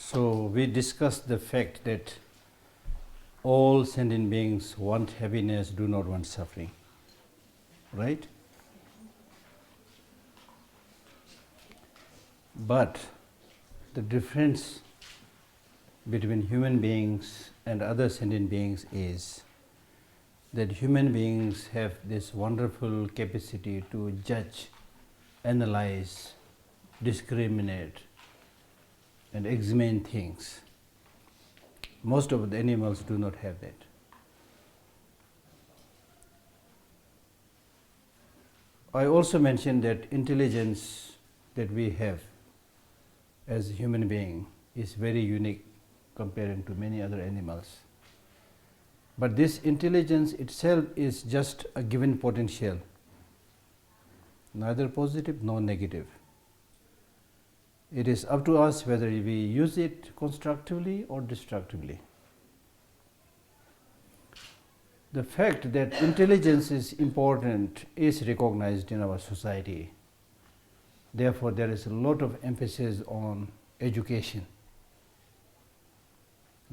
So we discussed the fact that all sentient beings want happiness, do not want suffering, right? But the difference between human beings and other sentient beings is that human beings have this wonderful capacity to judge, analyze, discriminate, and examine things. Most of the animals do not have that. I also mentioned that intelligence that we have as a human being is very unique compared to many other animals. But this intelligence itself is just a given potential, neither positive nor negative. It is up to us whether we use it constructively or destructively. The fact that intelligence is important is recognized in our society. Therefore, there is a lot of emphasis on education.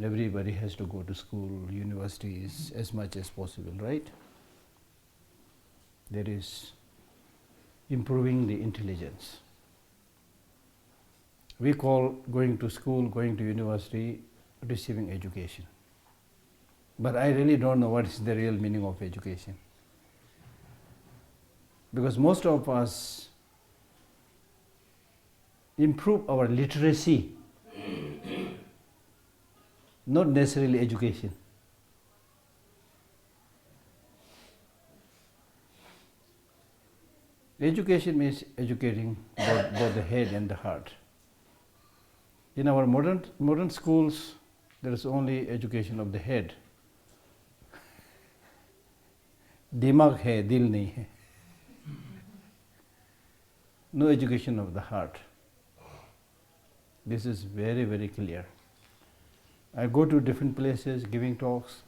Everybody has to go to school, universities as much as possible, right? There is improving the intelligence. We call going to school, going to university, receiving education. But I really don't know what is the real meaning of education. Because most of us improve our literacy, not necessarily education. Education means educating both the head and the heart. In our modern schools, there is only education of the head. Dimag hai, dil nahi hai. No education of the heart. This is very, very clear. I go to different places giving talks.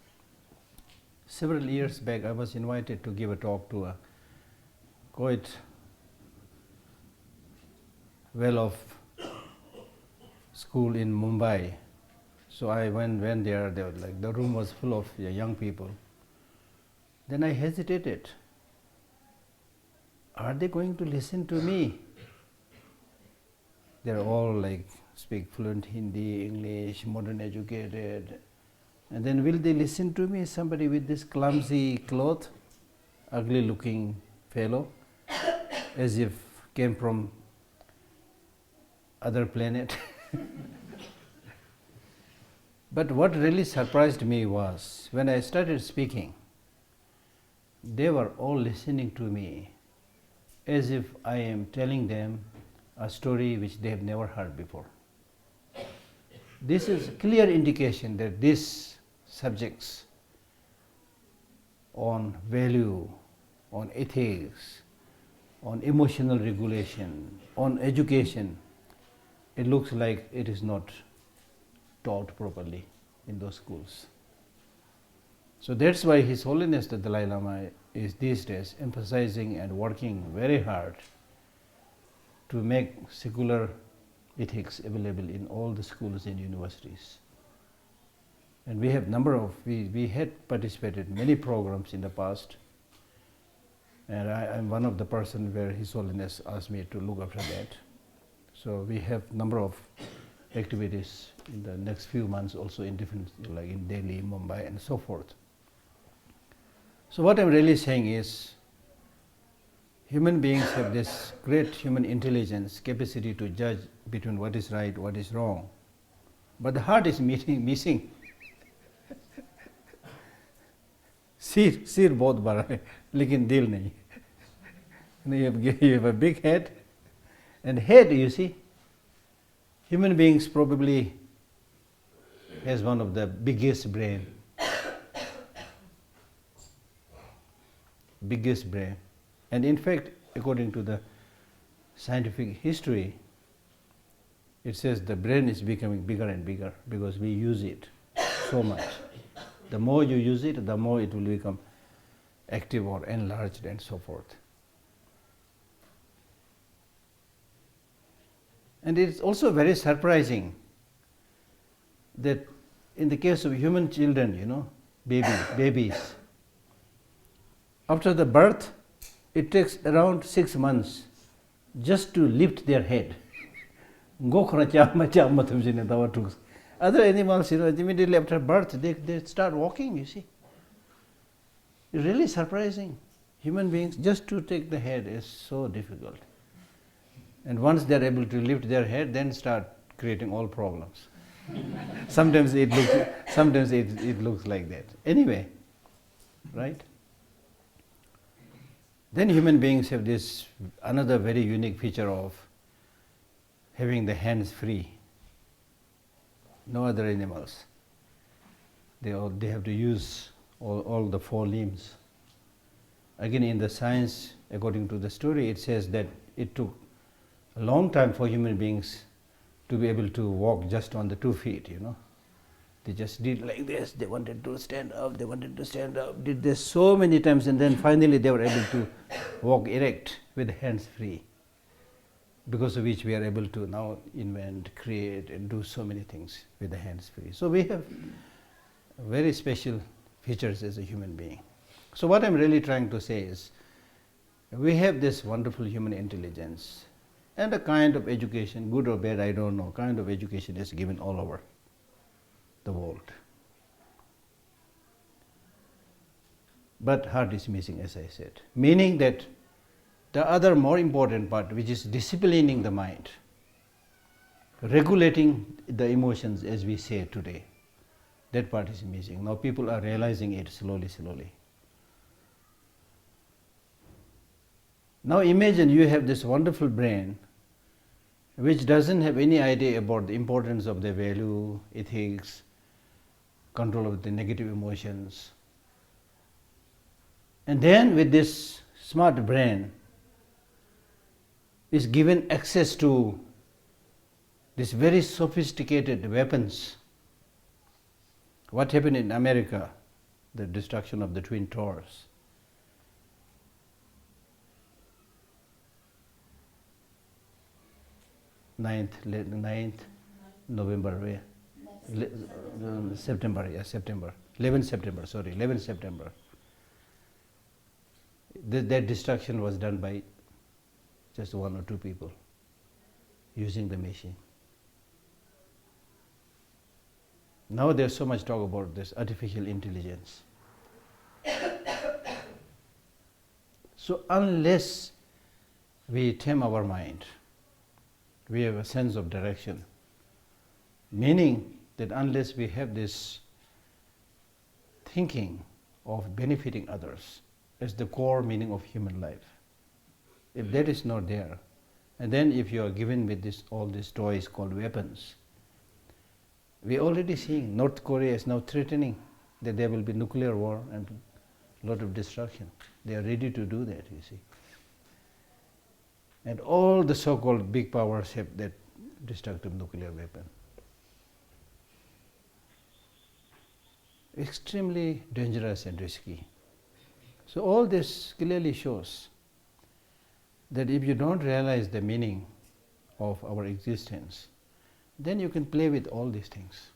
Several years back, I was invited to give a talk to a quite well-off school in Mumbai. So I went there, the room was full of young people. Then I hesitated. Are they going to listen to me? They're all speak fluent Hindi, English, modern educated. And then will they listen to me? Somebody with this clumsy cloth, ugly looking fellow, as if came from other planet. But what really surprised me was when I started speaking, they were all listening to me as if I am telling them a story which they have never heard before. This is a clear indication that these subjects on value, on ethics, on emotional regulation, on education, it looks like it is not taught properly in those schools. So that's why His Holiness the Dalai Lama is these days emphasizing and working very hard to make secular ethics available in all the schools and universities. And we have we had participated in many programs in the past, and I'm one of the person where His Holiness asked me to look after that. So we have number of activities in the next few months also in different, like in Delhi, Mumbai and so forth. So what I'm really saying is, human beings have this great human intelligence, capacity to judge between what is right, what is wrong. But the heart is missing. सिर बहुत बड़ा है लेकिन दिल नहीं. You have a big head, and head, you see, human beings probably has one of the biggest brain. Biggest brain. And in fact, according to the scientific history, it says the brain is becoming bigger and bigger because we use it so much. The more you use it, the more it will become active or enlarged and so forth. And it's also very surprising that in the case of human children, babies, after the birth, it takes around 6 months just to lift their head. Other animals, immediately after birth, they start walking, you see. It's really surprising. Human beings, just to take the head is so difficult. And once they're able to lift their head, then start creating all problems. Sometimes it looks like that. Anyway, right? Then human beings have this another very unique feature of having the hands free. No other animals. They have to use all the 4 limbs. Again, in the science, according to the story, it says that it took a long time for human beings to be able to walk just on the 2 feet, They just did like this, they wanted to stand up, did this so many times, and then finally they were able to walk erect with hands free, because of which we are able to now invent, create, and do so many things with the hands free. So we have very special features as a human being. So what I'm really trying to say is, we have this wonderful human intelligence, and a kind of education, good or bad, I don't know, kind of education is given all over the world. But heart is missing, as I said. Meaning that the other more important part, which is disciplining the mind, regulating the emotions, as we say today, that part is missing. Now people are realizing it slowly. Now imagine you have this wonderful brain which doesn't have any idea about the importance of the value, ethics, control of the negative emotions. And then with this smart brain is given access to these very sophisticated weapons. What happened in America, the destruction of the Twin Towers. Ninth November, September. 11th September. That destruction was done by just 1 or 2 people using the machine. Now there's so much talk about this artificial intelligence. So unless we tame our mind, we have a sense of direction, meaning that unless we have this thinking of benefiting others as the core meaning of human life, if that is not there, and then if you are given with all these toys called weapons, we are already seeing North Korea is now threatening that there will be nuclear war and a lot of destruction. They are ready to do that, you see. And all the so-called big powers have that destructive nuclear weapon. Extremely dangerous and risky. So all this clearly shows that if you don't realize the meaning of our existence, then you can play with all these things.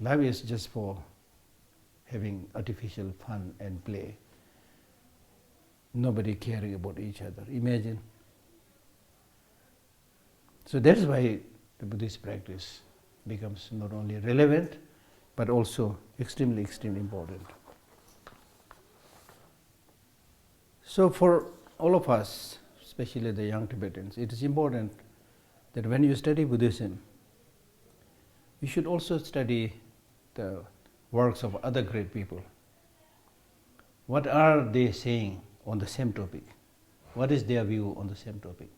Life is just for having artificial fun and play. Nobody caring about each other. Imagine. So that's why the Buddhist practice becomes not only relevant, but also extremely important. So for all of us, especially the young Tibetans, it is important that when you study Buddhism, you should also study the works of other great people. What are they saying on the same topic? What is their view on the same topic?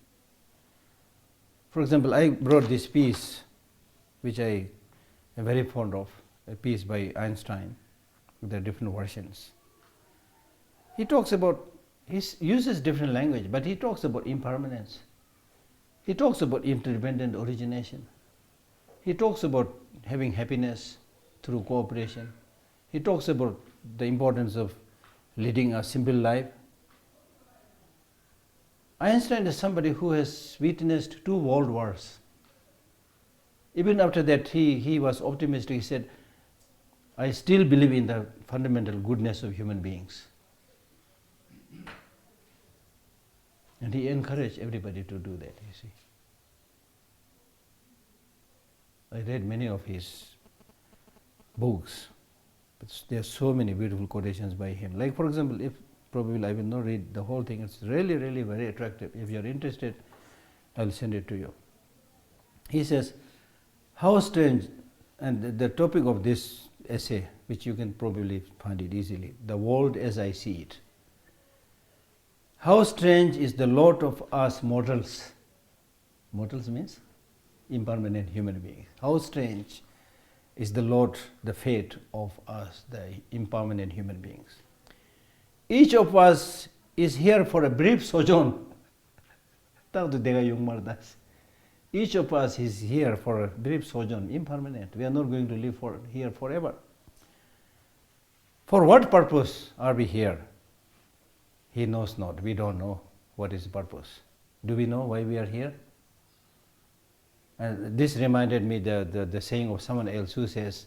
For example, I brought this piece, which I am very fond of, a piece by Einstein, with the different versions. He uses different language, but he talks about impermanence. He talks about interdependent origination. He talks about having happiness through cooperation. He talks about the importance of leading a simple life. Einstein is somebody who has witnessed 2 world wars. Even after that, he was optimistic. He said, I still believe in the fundamental goodness of human beings. And he encouraged everybody to do that, you see. I read many of his books, but there are so many beautiful quotations by him. Like, for example, if probably I will not read the whole thing, it's really, really very attractive. If you are interested, I'll send it to you. He says, how strange, and the topic of this essay, which you can probably find it easily, the world as I see it. How strange is the lot of us mortals. Mortals means impermanent human beings. How strange is the lot, the fate of us, the impermanent human beings. Each of us is here for a brief sojourn. Each of us is here for a brief sojourn, impermanent. We are not going to live here forever. For what purpose are we here? He knows not. We don't know what is the purpose. Do we know why we are here? And this reminded me the saying of someone else who says,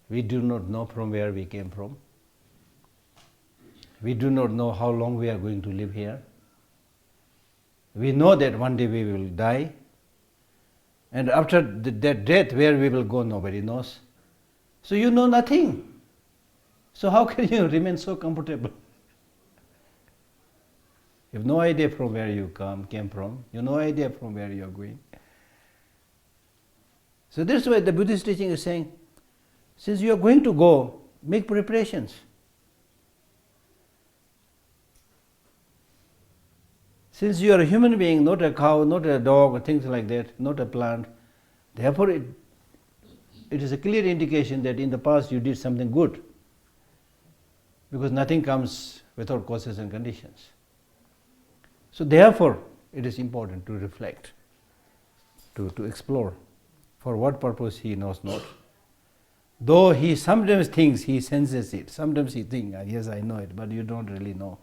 we do not know from where we came from. We do not know how long we are going to live here. We know that one day we will die. And after that death, where we will go, nobody knows. So you know nothing. So how can you remain so comfortable? You have no idea from where you came from. You have no idea from where you are going. So that's why the Buddhist teaching is saying, since you are going to go, make preparations. Since you are a human being, not a cow, not a dog, things like that, not a plant, therefore it is a clear indication that in the past you did something good. Because nothing comes without causes and conditions. So therefore, it is important to reflect, to explore. For what purpose he knows not. Though he sometimes thinks he senses it, sometimes he thinks, yes, I know it, but you don't really know.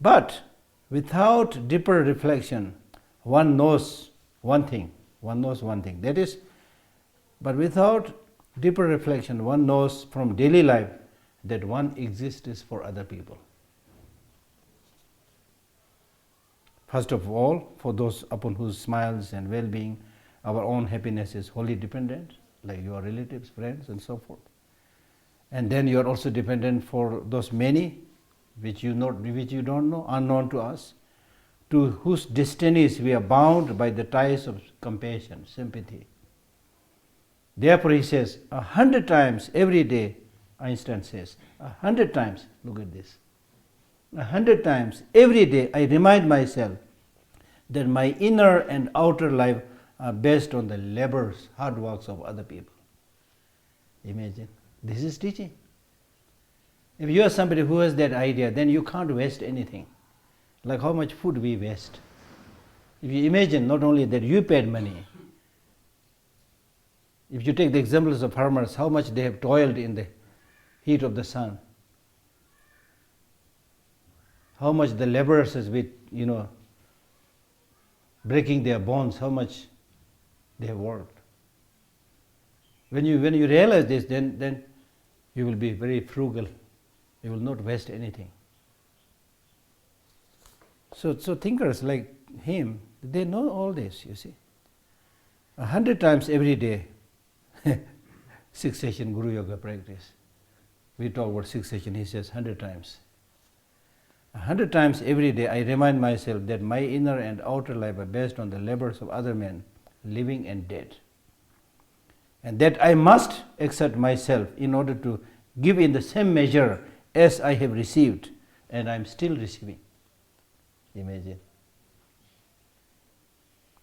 But without deeper reflection, one knows one thing. One knows one thing. That is, but without deeper reflection, one knows from daily life that one exists for other people. First of all, for those upon whose smiles and well-being our own happiness is wholly dependent, like your relatives, friends, and so forth. And then you are also dependent for those many which you don't know, unknown to us, to whose destinies we are bound by the ties of compassion, sympathy. Therefore he says, 100 times every day, Einstein says, 100 times, look at this, 100 times every day I remind myself that my inner and outer life are based on the labors, hard works of other people. Imagine, this is teaching. If you are somebody who has that idea, then you can't waste anything. Like how much food we waste. If you imagine not only that you paid money, if you take the examples of farmers, how much they have toiled in the heat of the sun, how much the laborers has with, breaking their bones, how much they have worked. When you realize this, then you will be very frugal. You will not waste anything. So thinkers like him, they know all this, you see. 100 times every day, 6 session Guru Yoga practice. We talk about 6 session, he says 100 times. 100 times every day I remind myself that my inner and outer life are based on the labors of other men, living and dead. And that I must exert myself in order to give in the same measure as I have received, and I am still receiving. Imagine.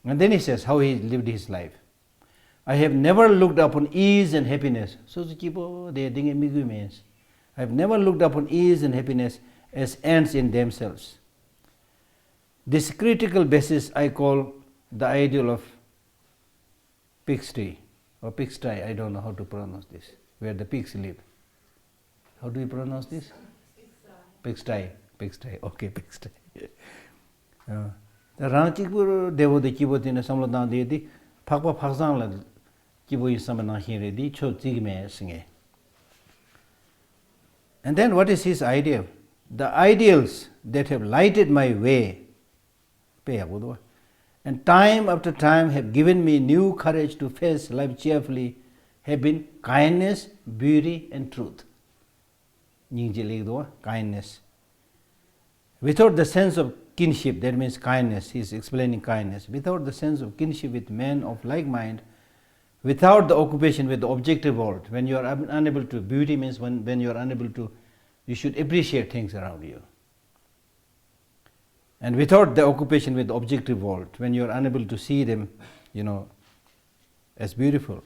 And then he says how he lived his life. I have never looked upon ease and happiness. So means I have never looked upon ease and happiness as ends in themselves. This critical basis I call the ideal of pigsty or pigsty. I don't know how to pronounce this. Where the pigs live. How do you pronounce this? Pigsty. Pigsty. Okay, pigsty. Ranchipur Devo de Kibotina Samladandi Phakpa Phakzang la Kibo Samana Hiredi, Cho Tigme Singe. And then what is his ideal? The ideals that have lighted my way, and time after time have given me new courage to face life cheerfully, have been kindness, beauty, and truth. Kindness. Without the sense of kinship, that means kindness, he is explaining kindness. Without the sense of kinship with men of like mind, without the occupation with the objective world, when you are unable to, beauty means when you are unable to, you should appreciate things around you. And without the occupation with the objective world, when you are unable to see them, as beautiful.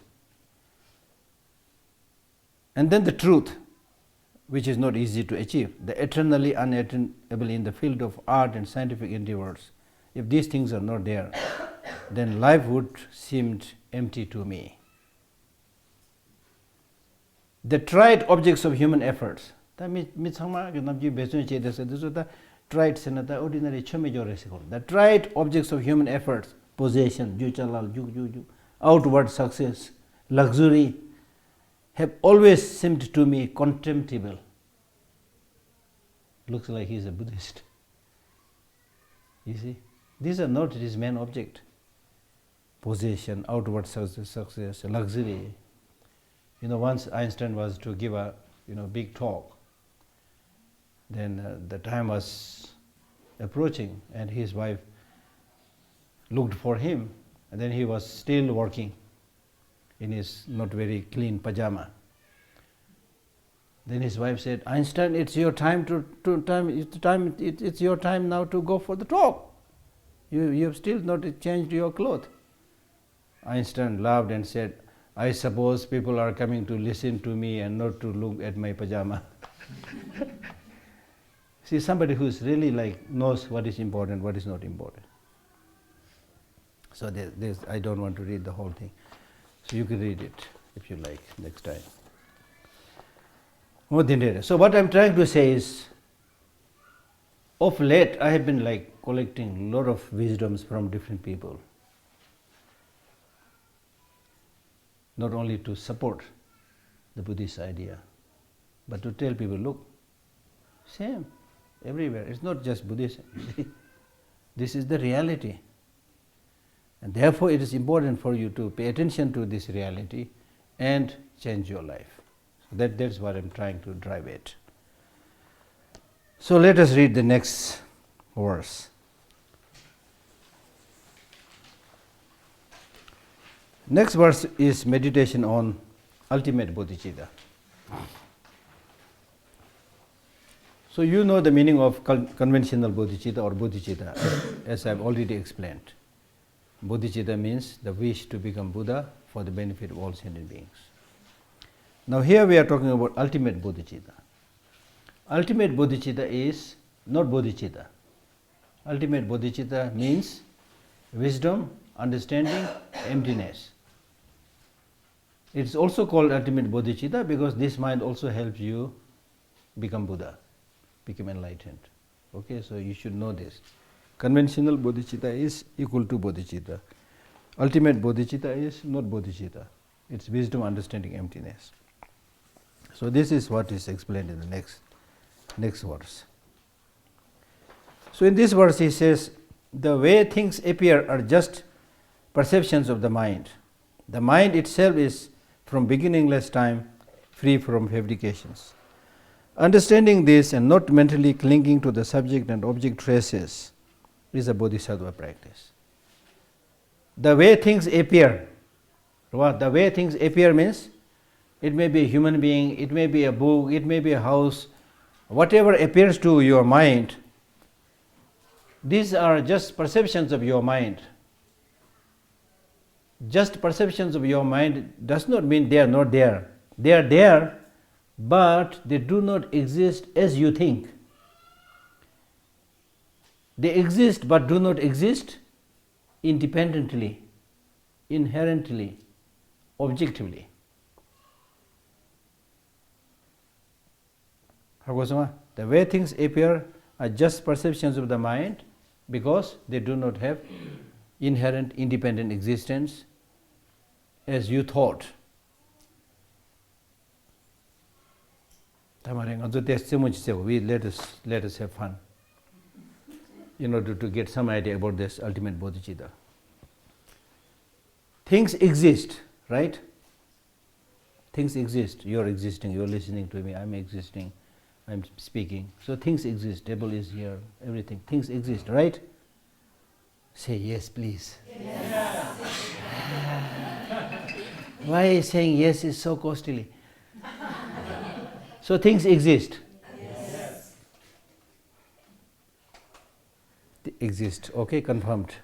And then the truth, which is not easy to achieve, the eternally unattainable in the field of art and scientific endeavors. If these things are not there, then life would seem empty to me. The tried objects of human efforts. The tried objects of human efforts, possession, outward success, luxury, have always seemed to me contemptible. Looks like he is a Buddhist. You see, these are not his main object. Possession, outward success, luxury. Once Einstein was to give a big talk. Then the time was approaching, and his wife looked for him, and then he was still working in his not very clean pajama. Then his wife said, "Einstein, it's your time it's your time now to go for the talk. You have still not changed your clothes." Einstein laughed and said, "I suppose people are coming to listen to me and not to look at my pajama." See, somebody who is really knows what is important, what is not important. So I don't want to read the whole thing. So you can read it if you like next time. So what I'm trying to say is, of late I have been collecting a lot of wisdoms from different people. Not only to support the Buddhist idea, but to tell people, look, same everywhere. It's not just Buddhism. This is the reality. And therefore it is important for you to pay attention to this reality and change your life. So that's what I'm trying to drive at. So let us read the next verse. Next verse is meditation on ultimate bodhicitta. So you know the meaning of conventional bodhicitta or bodhicitta, as I've already explained. Bodhicitta means the wish to become Buddha for the benefit of all sentient beings. Now here we are talking about ultimate bodhicitta. Ultimate bodhicitta is not bodhicitta. Ultimate bodhicitta means wisdom, understanding, emptiness. It's also called ultimate bodhicitta because this mind also helps you become Buddha, become enlightened. Okay, so you should know this. Conventional bodhicitta is equal to bodhicitta. Ultimate bodhicitta is not bodhicitta. It's wisdom, understanding, emptiness. So this is what is explained in the next verse. So in this verse he says, the way things appear are just perceptions of the mind. The mind itself is from beginningless time free from fabrications. Understanding this and not mentally clinging to the subject and object traces is a bodhisattva practice. The way things appear, the way things appear means it may be a human being, it may be a book, it may be a house, whatever appears to your mind, these are just perceptions of your mind. Just perceptions of your mind does not mean they are not there. They are there, but they do not exist as you think. They exist but do not exist independently, inherently, objectively. The way things appear are just perceptions of the mind because they do not have inherent independent existence as you thought. Let us have fun in order to get some idea about this ultimate bodhicitta. Things exist, right? Things exist. You are existing, you are listening to me, I am existing, I am speaking. So things exist, table is here, everything. Things exist, right? Say yes, please. Yes. Why saying yes is so costly? So things exist. Yes. Exist, okay, confirmed.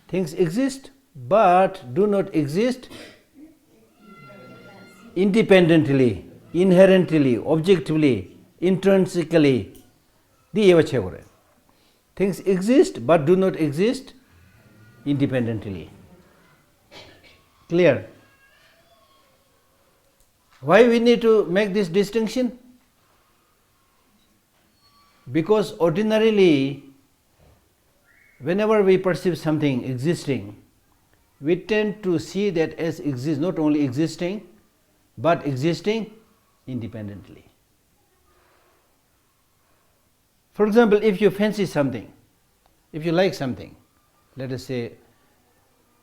Things exist, but do not exist independently, inherently, objectively, intrinsically. Things exist, but do not exist independently. Clear? Why we need to make this distinction? Because ordinarily, whenever we perceive something existing, we tend to see that as exist, not only existing, but existing independently. For example, if you fancy something, if you like something, let us say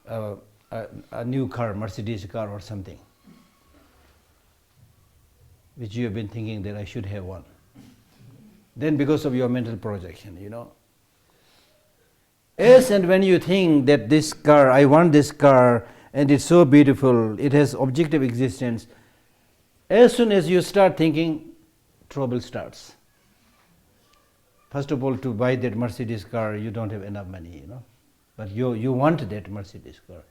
a new car, Mercedes car or something, which you have been thinking that I should have one. Then because of your mental projection, as and when you think that this car, I want this car, and it's so beautiful, it has objective existence, as soon as you start thinking, trouble starts. First of all, to buy that Mercedes car, you don't have enough money, but you want that Mercedes car.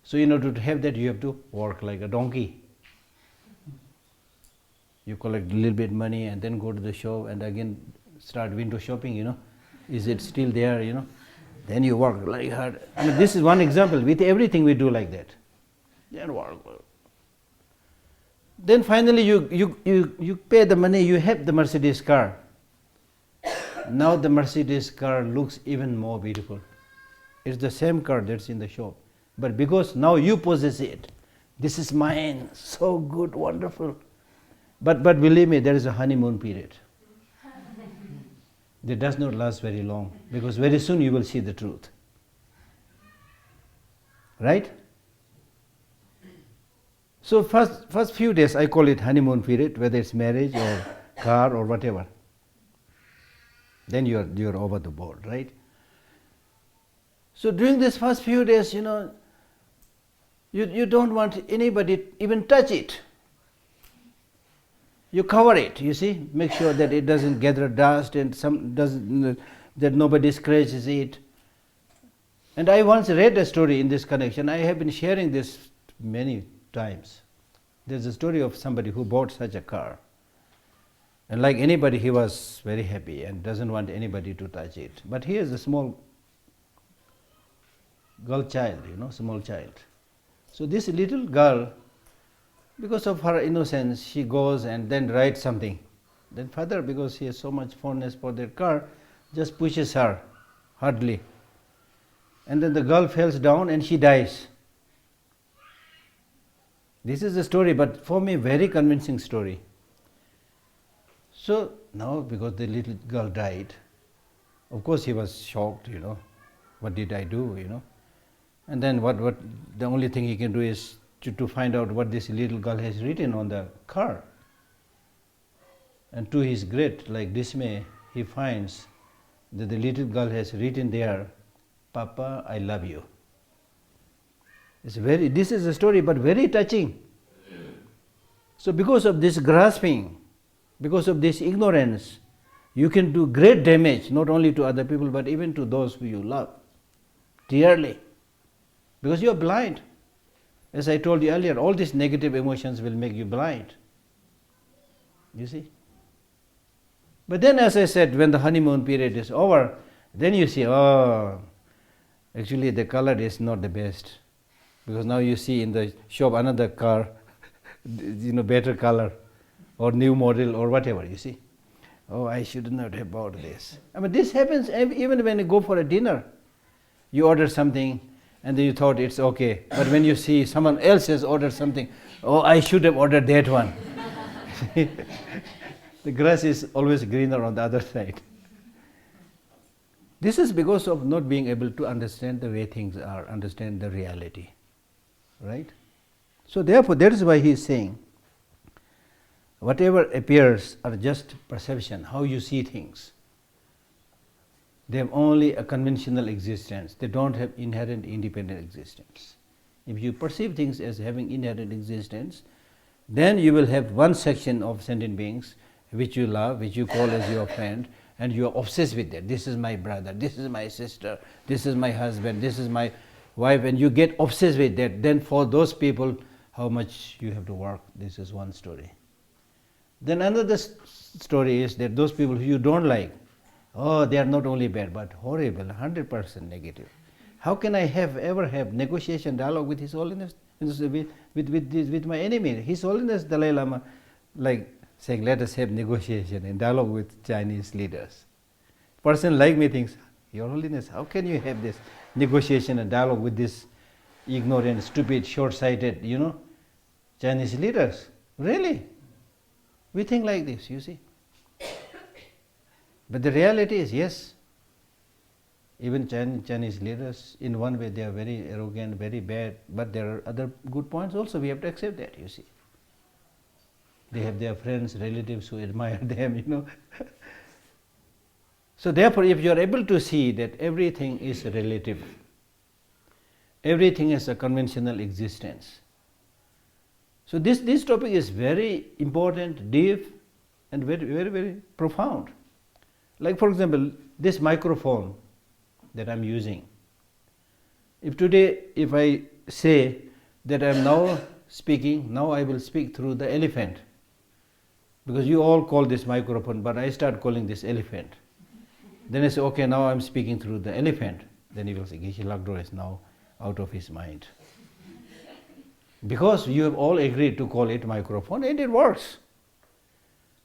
So in order to have that, you have to work like a donkey. You collect a little bit money and then go to the shop and again start window shopping, Is it still there, Then you work like hard. I mean, this is one example. With everything we do like that. Then work. Then finally you pay the money, you have the Mercedes car. Now the Mercedes car looks even more beautiful. It's the same car that's in the shop. But because now you possess it, this is mine, so good, wonderful. But believe me, there is a honeymoon period. That does not last very long, because very soon you will see the truth. Right? So first few days I call it honeymoon period, whether it's marriage or car or whatever. Then you're over the board, right? So during this first few days, you don't want anybody even touch it. You cover it, you see, make sure that it doesn't gather dust and that nobody scratches it. And I once read a story in this connection. I have been sharing this many times. There's a story of somebody who bought such a car. And like anybody, he was very happy and doesn't want anybody to touch it. But he is a small girl child, small child. So this little girl, because of her innocence, she goes and then writes something. Then father, because he has so much fondness for their car, just pushes her hardly. And then the girl falls down and she dies. This is the story, but for me, very convincing story. So now, because the little girl died, of course he was shocked, what did I do, And then what the only thing he can do is to find out what this little girl has written on the car. And to his great dismay, he finds that the little girl has written there, "Papa, I love you." This is a story, but very touching. So because of this grasping, because of this ignorance, you can do great damage, not only to other people, but even to those who you love dearly. Because you are blind. As I told you earlier, all these negative emotions will make you blind. You see? But then, as I said, when the honeymoon period is over, then you see, actually the color is not the best. Because now you see in the shop another car, better color, or new model, or whatever, you see. Oh, I should not have bought this. I mean, this happens even when you go for a dinner. You order something, and then you thought it's okay. But when you see someone else has ordered something, oh, I should have ordered that one. The grass is always greener on the other side. This is because of not being able to understand the way things are, understand the reality. Right? So therefore, that is why he is saying, whatever appears are just perception, how you see things. They have only a conventional existence. They don't have inherent independent existence. If you perceive things as having inherent existence, then you will have one section of sentient beings which you love, which you call as your friend, and you are obsessed with that. This is my brother, this is my sister, this is my husband, this is my wife, and you get obsessed with that. Then for those people, how much you have to work, this is one story. Then another story is that those people who you don't like, oh, they are not only bad, but horrible, 100% negative. How can I ever have negotiation, dialogue with His Holiness, with my enemy? His Holiness Dalai Lama, like saying, let us have negotiation and dialogue with Chinese leaders. Person like me thinks, Your Holiness, how can you have this negotiation and dialogue with this ignorant, stupid, short-sighted, Chinese leaders? Really? We think like this, you see. But the reality is, yes, even Chinese leaders, in one way they are very arrogant, very bad, but there are other good points also. We have to accept that, you see. They have their friends, relatives who admire them, So therefore, if you are able to see that everything is relative, everything has a conventional existence. So this topic is very important, deep, and very, very, very profound. Like for example, this microphone that I am using. If today, if I say that I am now speaking, now I will speak through the elephant, because you all call this microphone, but I start calling this elephant. Then I say, okay, now I am speaking through the elephant. Then you will say, Geshe Lhakdor is now out of his mind. Because you have all agreed to call it microphone, and it works.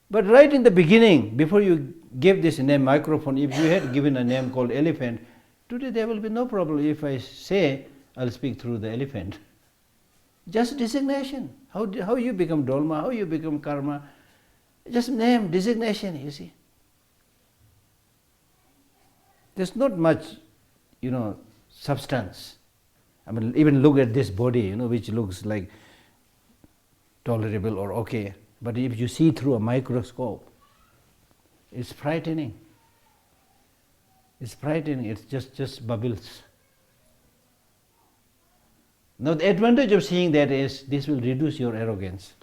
But right in the beginning, before you gave this name microphone, if you had given a name called elephant, today there will be no problem if I say I'll speak through the elephant. Just designation. How you become Dolma, how you become karma, just name, designation, you see. There's not much, substance. I mean, even look at this body, which looks like tolerable or okay. But if you see through a microscope, it's frightening. It's frightening. It's just bubbles. Now the advantage of seeing that is this will reduce your arrogance.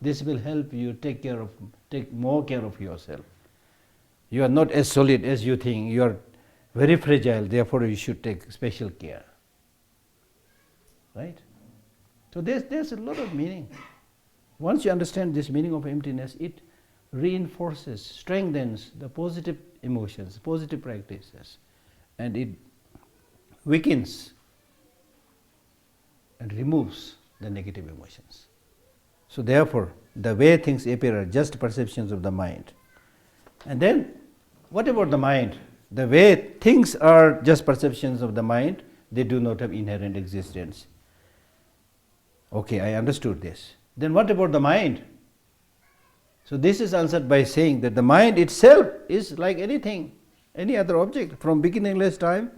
This will help you take more care of yourself. You are not as solid as you think. You are very fragile. Therefore, you should take special care. Right? So there's a lot of meaning. Once you understand this meaning of emptiness, it reinforces, strengthens the positive emotions, positive practices, and it weakens and removes the negative emotions. So therefore, the way things appear are just perceptions of the mind. And then, what about the mind? The way things are just perceptions of the mind, they do not have inherent existence. Okay, I understood this. Then what about the mind? So this is answered by saying that the mind itself is like anything, any other object, from beginningless time,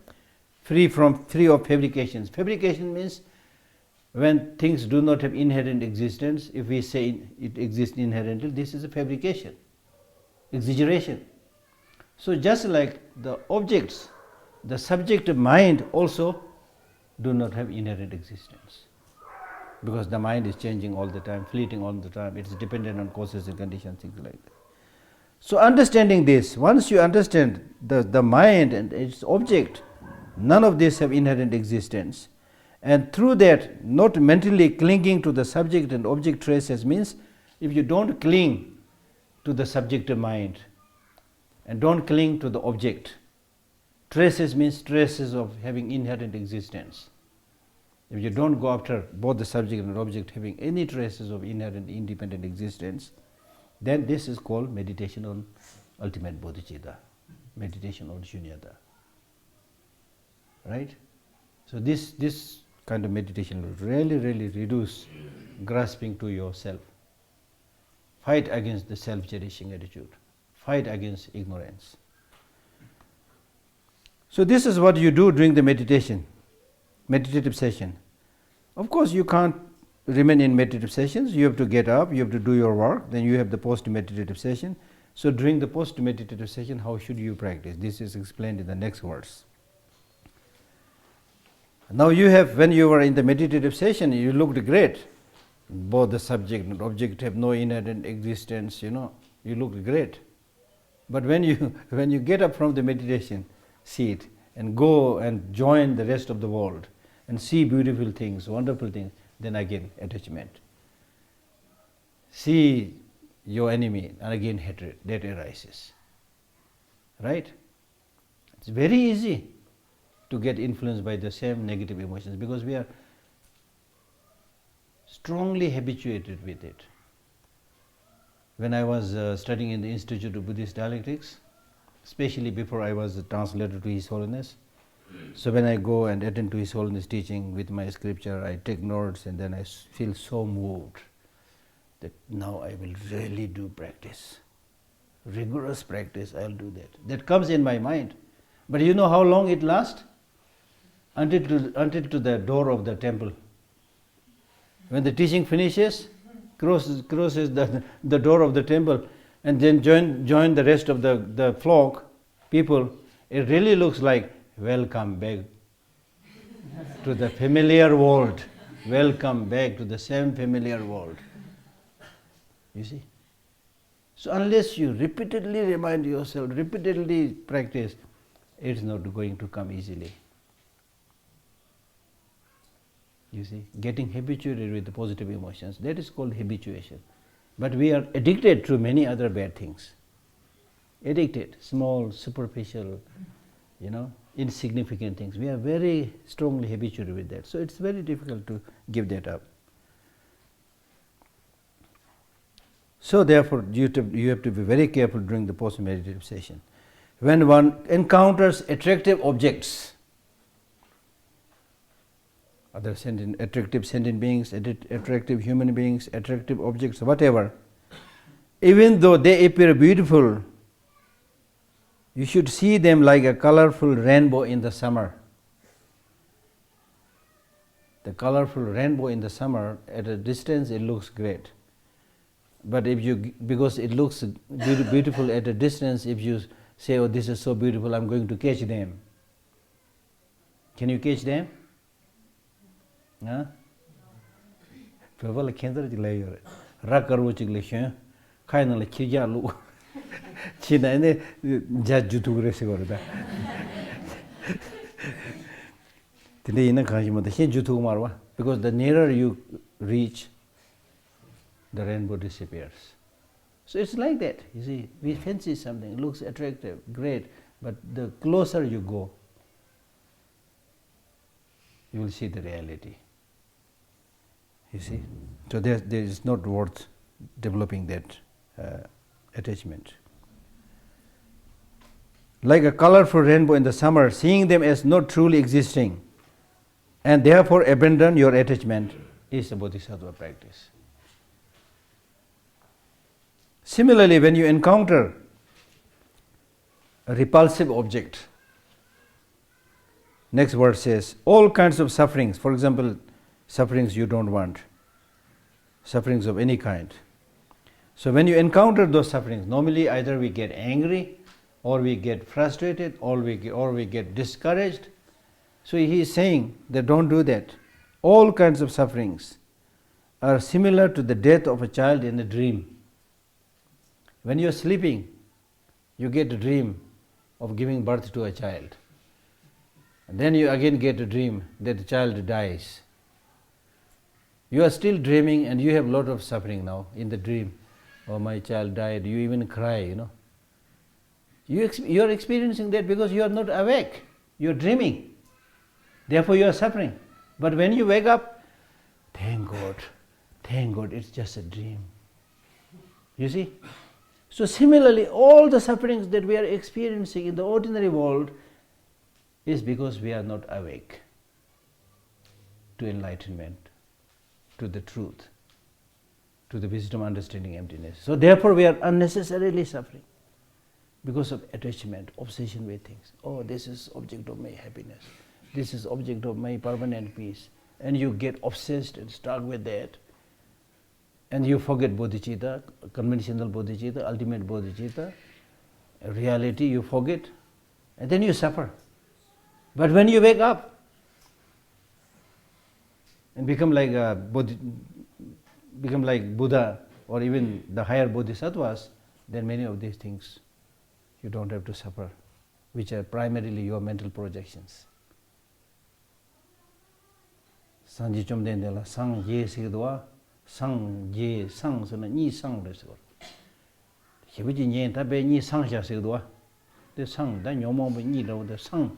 free of fabrications. Fabrication means when things do not have inherent existence. If we say it exists inherently, this is a fabrication, exaggeration. So just like the objects, the subjective mind also do not have inherent existence. Because the mind is changing all the time, fleeting all the time, it's dependent on causes and conditions, things like that. So understanding this, once you understand the mind and its object, none of these have inherent existence. And through that, not mentally clinging to the subject and object traces means, if you don't cling to the subjective mind and don't cling to the object, traces means traces of having inherent existence. If you don't go after both the subject and object having any traces of inherent independent existence, then this is called meditation on ultimate bodhicitta, meditation on shunyata. Right? So this kind of meditation will really reduce grasping to yourself. Fight against the self-cherishing attitude. Fight against ignorance. So this is what you do during the meditative session. Of course, you can't remain in meditative sessions. You have to get up, you have to do your work, then you have the post-meditative session. So during the post-meditative session, how should you practice? This is explained in the next verse. Now you have, when you were in the meditative session, you looked great. Both the subject and object have no inherent existence, you looked great. But when you get up from the meditation seat and go and join the rest of the world and see beautiful things, wonderful things, then again attachment. See your enemy and again hatred, that arises. Right? It's very easy to get influenced by the same negative emotions because we are strongly habituated with it. When I was studying in the Institute of Buddhist Dialectics, especially before I was a translator to His Holiness, so when I go and attend to His Holiness teaching with my scripture, I take notes and then I feel so moved that now I will really do practice. Rigorous practice, I'll do that. That comes in my mind. But you know how long it lasts? Until to the door of the temple. When the teaching finishes, crosses the door of the temple and then join the rest of the flock, people, it really looks like welcome back to the familiar world. Welcome back to the same familiar world. You see? So unless you repeatedly remind yourself, repeatedly practice, it's not going to come easily. You see, getting habituated with the positive emotions, that is called habituation. But we are addicted to many other bad things. Addicted, small, superficial, insignificant things. We are very strongly habituated with that. So it's very difficult to give that up. So therefore, you have to be very careful during the post-meditative session. When one encounters attractive objects, attractive sentient beings, attractive human beings, attractive objects, whatever, even though they appear beautiful, you should see them like a colorful rainbow in the summer. The colorful rainbow in the summer, at a distance it looks great. But because it looks beautiful at a distance, if you say, oh, this is so beautiful, I'm going to catch them. Can you catch them? People can't really rock or watching the kind of like Kijalu. China and Jajutu Resigorda. Today in a Kajima, the Hinjutu Marwa, because the nearer you reach, the rainbow disappears. So it's like that, you see, we fancy something, it looks attractive, great, but the closer you go, you will see the reality. You see? So there is not worth developing that attachment. Like a colorful rainbow in the summer, seeing them as not truly existing, and therefore abandon your attachment, is a bodhisattva practice. Similarly, when you encounter a repulsive object, next verse says, all kinds of sufferings, for example, sufferings you don't want, sufferings of any kind. So when you encounter those sufferings, normally either we get angry, or we get frustrated, or we get discouraged. So he is saying that don't do that. All kinds of sufferings are similar to the death of a child in a dream. When you are sleeping, you get a dream of giving birth to a child. And then you again get a dream that the child dies. You are still dreaming and you have a lot of suffering now in the dream. Oh, my child died. You even cry, You are experiencing that because you are not awake. You are dreaming. Therefore you are suffering. But when you wake up, thank God, it's just a dream. You see? So similarly, all the sufferings that we are experiencing in the ordinary world is because we are not awake. to enlightenment, to the truth, to the wisdom, understanding, emptiness. So therefore we are unnecessarily suffering because of attachment, obsession with things. Oh, this is object of my happiness. This is object of my permanent peace. And you get obsessed and stuck with that. And you forget bodhicitta, conventional bodhicitta, ultimate bodhicitta, reality you forget, and then you suffer. But when you wake up and become like Buddha or even the higher bodhisattvas, then many of these things you don't have to suffer, which are primarily your mental projections. Sanji chomdendela sang ye sigdwa sang ye sang sona ni sang resor. Hibuji nyen tabe ni sang sha sigdwa. De sang da nyomo ni lo de sang.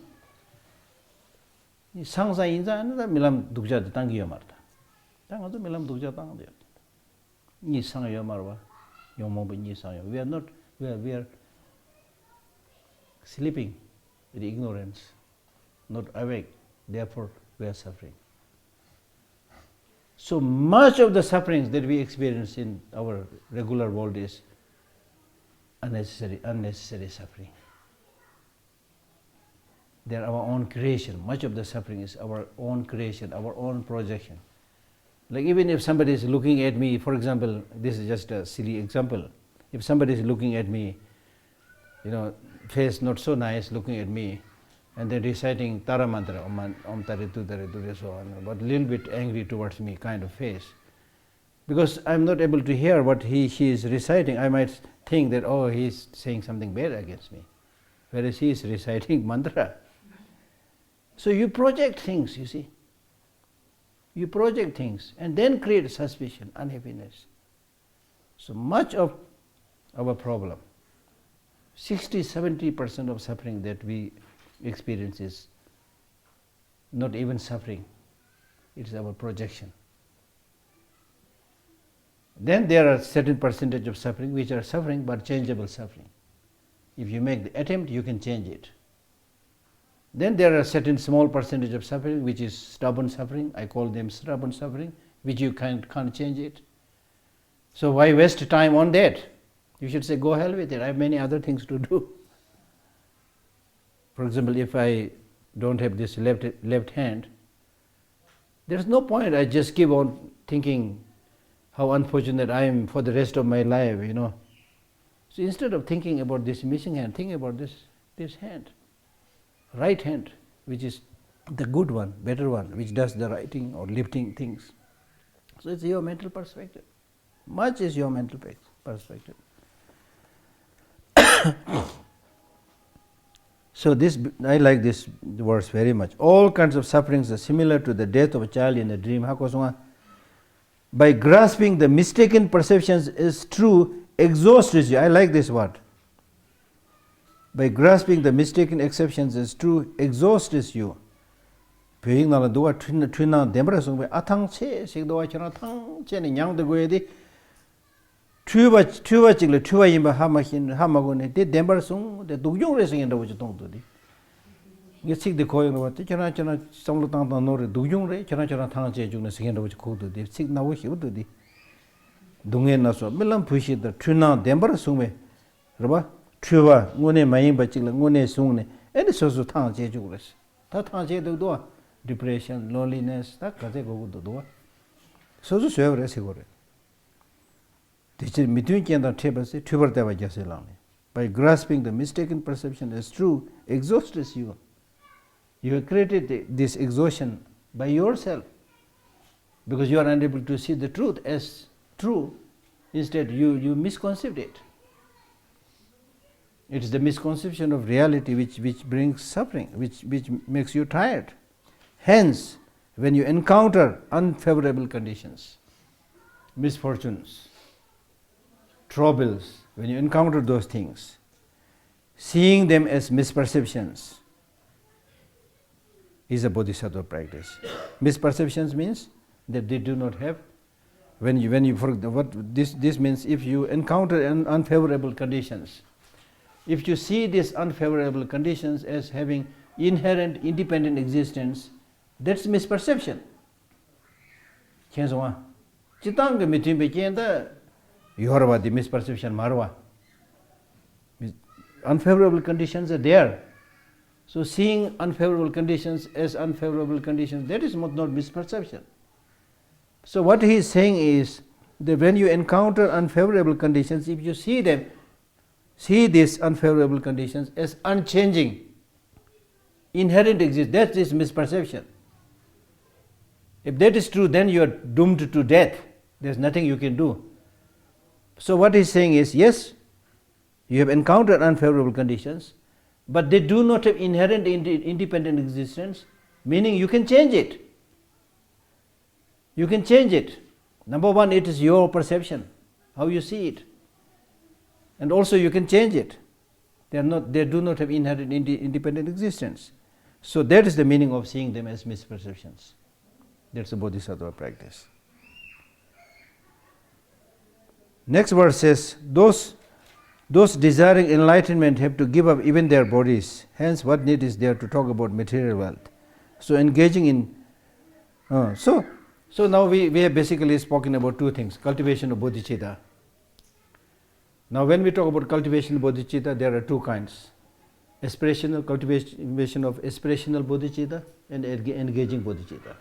Ni sang sa inza na milam dukja de tangi yomarta. Tanga do milam dukja tang de. Ni sang yomarwa. Nyomo ni sang yo. We are sleeping with ignorance, not awake. Therefore we are suffering. So much of the sufferings that we experience in our regular world is unnecessary suffering. They are our own creation. Much of the suffering is our own creation, our own projection. Like even if somebody is looking at me, for example, this is just a silly example. If somebody is looking at me, face not so nice, looking at me, and then reciting Tara mantra, Om Tare Tu Tare Tu, so on, but a little bit angry towards me kind of face. Because I'm not able to hear what she is reciting, I might think that, oh, he's saying something bad against me. Whereas he is reciting mantra. So you project things, you see. You project things and then create suspicion, unhappiness. So much of our problem, 60-70% of suffering that we experience is not even suffering, it is our projection. Then there are certain percentage of suffering which are suffering but changeable suffering. If you make the attempt, you can change it. Then there are certain small percentage of suffering which is stubborn suffering. I call them stubborn suffering, which you can't change it. So why waste time on that? You should say, go hell with it, I have many other things to do. For example, if I don't have this left hand, there's no point, I just keep on thinking how unfortunate I am for the rest of my life, So instead of thinking about this missing hand, think about this hand, right hand, which is the good one, better one, which does the writing or lifting things. So it's your mental perspective. Much is your mental perspective. So I like this verse very much. All kinds of sufferings are similar to the death of a child in a dream. By grasping the mistaken perceptions as true, exhausts you. I like this word. By grasping the mistaken exceptions as true, exhausts you. Tuba chigla tuba yimba hamagone de dembar sung de dugyong re sing ndo tong to di ye sik de koy no te chana samlo tang tang no re dugyong re chana thang che jung ne sing ndo ko to di sik na wo hi to di dungen na so melam phushi da tuna dembar sung me roba tuba ngone mayin ba chigla ngone sung ne ene so thang che jung re ta thang che do depression, loneliness ta ka je go do so so re se go re. By grasping the mistaken perception as true, exhausts you. You have created this exhaustion by yourself because you are unable to see the truth as true. Instead, you misconceived it. It is the misconception of reality which brings suffering, which makes you tired. Hence, when you encounter unfavorable conditions, misfortunes, troubles, when you encounter those things, seeing them as misperceptions is a bodhisattva practice. Misperceptions means that they do not have. This means if you encounter unfavorable conditions, if you see these unfavorable conditions as having inherent independent existence, that's misperception. Kenswa. Chitang mitin bekenda Yorwa the misperception marwa. Unfavorable conditions are there. So seeing unfavorable conditions as unfavorable conditions, that is not misperception. So what he is saying is that when you encounter unfavorable conditions, if you see them, see these unfavorable conditions as unchanging, inherent exist, that is misperception. If that is true, then you are doomed to death. There is nothing you can do. So what he is saying is, yes, you have encountered unfavorable conditions, but they do not have inherent independent existence, meaning you can change it. You can change it. Number one, it is your perception, how you see it. And also you can change it. They do not have inherent independent existence. So that is the meaning of seeing them as misperceptions. That's a Bodhisattva practice. Next verse says, those desiring enlightenment have to give up even their bodies. Hence, what need is there to talk about material wealth? So engaging in... So now we have basically spoken about two things, cultivation of bodhicitta. Now when we talk about cultivation of bodhicitta, there are two kinds. Aspirational cultivation of aspirational bodhicitta and engaging bodhicitta.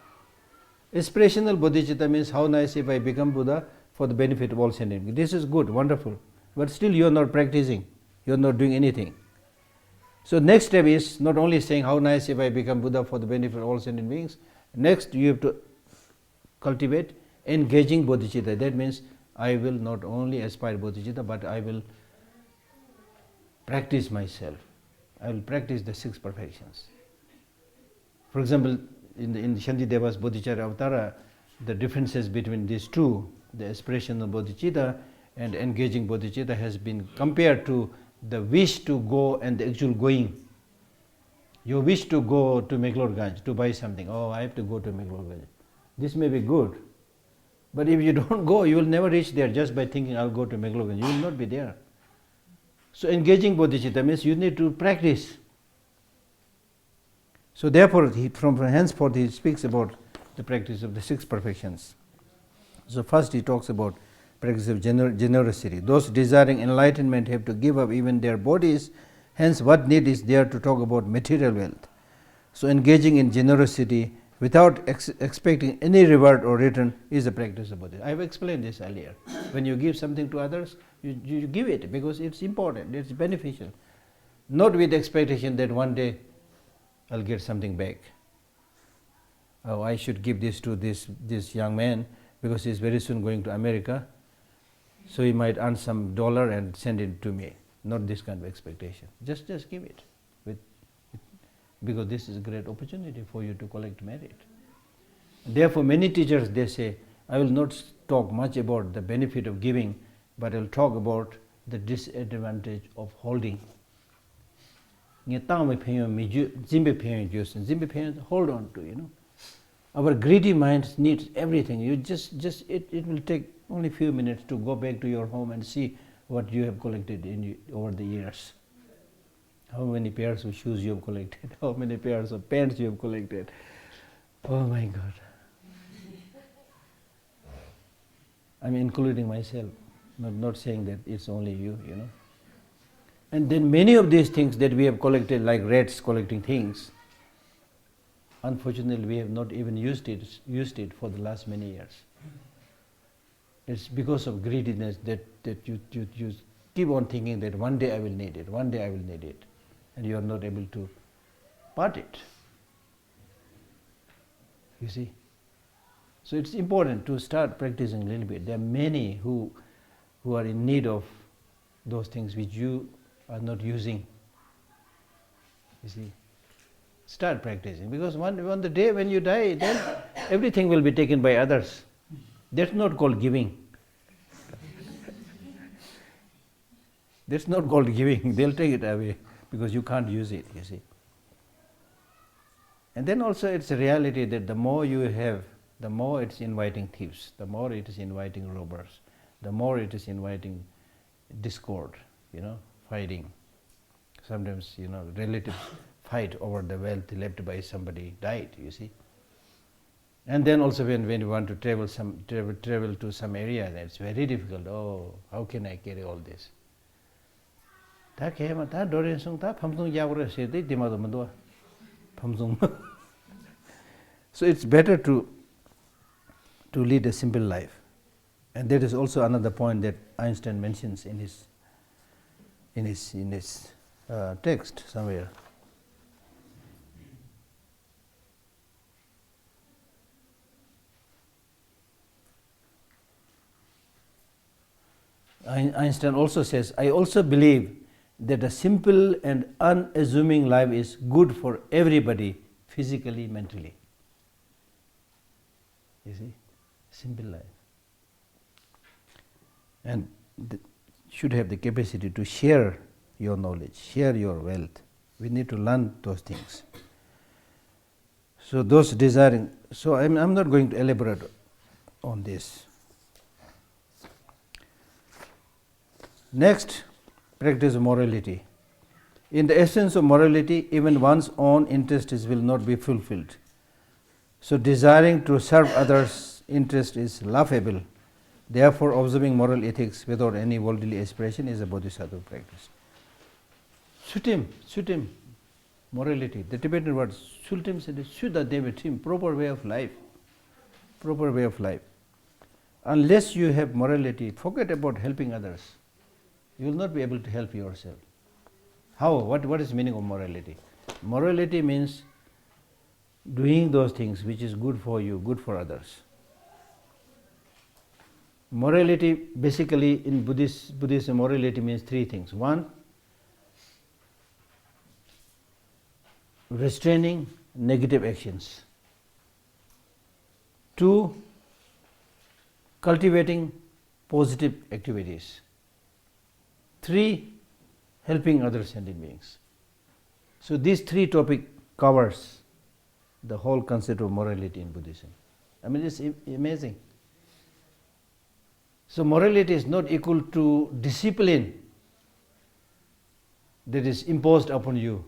Aspirational bodhicitta means how nice if I become Buddha for the benefit of all sentient beings. This is good, wonderful, but still you are not practicing, you are not doing anything. So next step is not only saying how nice if I become Buddha for the benefit of all sentient beings, next you have to cultivate engaging bodhicitta. That means I will not only aspire bodhicitta, but I will practice myself. I will practice the six perfections. For example, in Shantideva's Bodhicharya Avatara, the differences between these two, the aspirational bodhicitta and engaging bodhicitta, has been compared to the wish to go and the actual going. You wish to go to McLeodganj to buy something. Oh, I have to go to McLeodganj. This may be good, but if you don't go, you will never reach there just by thinking, I'll go to McLeodganj. You will not be there. So engaging bodhicitta means you need to practice. So therefore, from henceforth he speaks about the practice of the six perfections. So first he talks about practice of generosity. Those desiring enlightenment have to give up even their bodies. Hence, what need is there to talk about material wealth? So engaging in generosity without expecting any reward or return is a practice of Bodhisattva. I have explained this earlier. When you give something to others, you give it because it's important, it's beneficial. Not with expectation that one day I'll get something back. Oh, I should give this to this young man because he's very soon going to America, so he might earn some dollar and send it to me. Not this kind of expectation. Just give it. Because this is a great opportunity for you to collect merit. Therefore, many teachers, they say, I will not talk much about the benefit of giving, but I will talk about the disadvantage of holding. Hold on to, Our greedy mind needs everything. You it will take only few minutes to go back to your home and see what you have collected over the years. How many pairs of shoes you have collected, how many pairs of pants you have collected. Oh my God. I'm including myself, not saying that it's only you, And then many of these things that we have collected, like rats collecting things, unfortunately we have not even used it for the last many years. It's because of greediness that you keep on thinking that one day I will need it, one day I will need it, and you are not able to part it. You see? So it's important to start practicing a little bit. There are many who are in need of those things which you are not using. You see? Start practicing, because on the day when you die, then everything will be taken by others. That's not called giving. That's not called giving. They'll take it away because you can't use it, you see. And then also it's a reality that the more you have, the more it's inviting thieves, the more it is inviting robbers, the more it is inviting discord, fighting. Sometimes, relatives fight over the wealth left by somebody died, you see. And then also when you want to travel to some area, it's very difficult. Oh, how can I carry all this? So it's better to lead a simple life. And that is also another point that Einstein mentions in his text somewhere. Einstein also says, I also believe that a simple and unassuming life is good for everybody, physically, mentally. You see, simple life. And should have the capacity to share your knowledge, share your wealth. We need to learn those things. So those desiring, so I'm not going to elaborate on this. Next, practice of morality. In the essence of morality, even one's own interests will not be fulfilled. So desiring to serve others' interest is laughable. Therefore, observing moral ethics without any worldly aspiration is a bodhisattva practice. Sutim, morality. The Tibetan word sultim said, Shuddha devatim, proper way of life. Proper way of life. Unless you have morality, forget about helping others. You will not be able to help yourself. How? What is the meaning of morality? Morality means doing those things which is good for you, good for others. Morality, basically in Buddhism, morality means three things. One, restraining negative actions. Two, cultivating positive activities. Three, helping other sentient beings. So these three topics covers the whole concept of morality in Buddhism. I mean, it's amazing. So morality is not equal to discipline that is imposed upon you.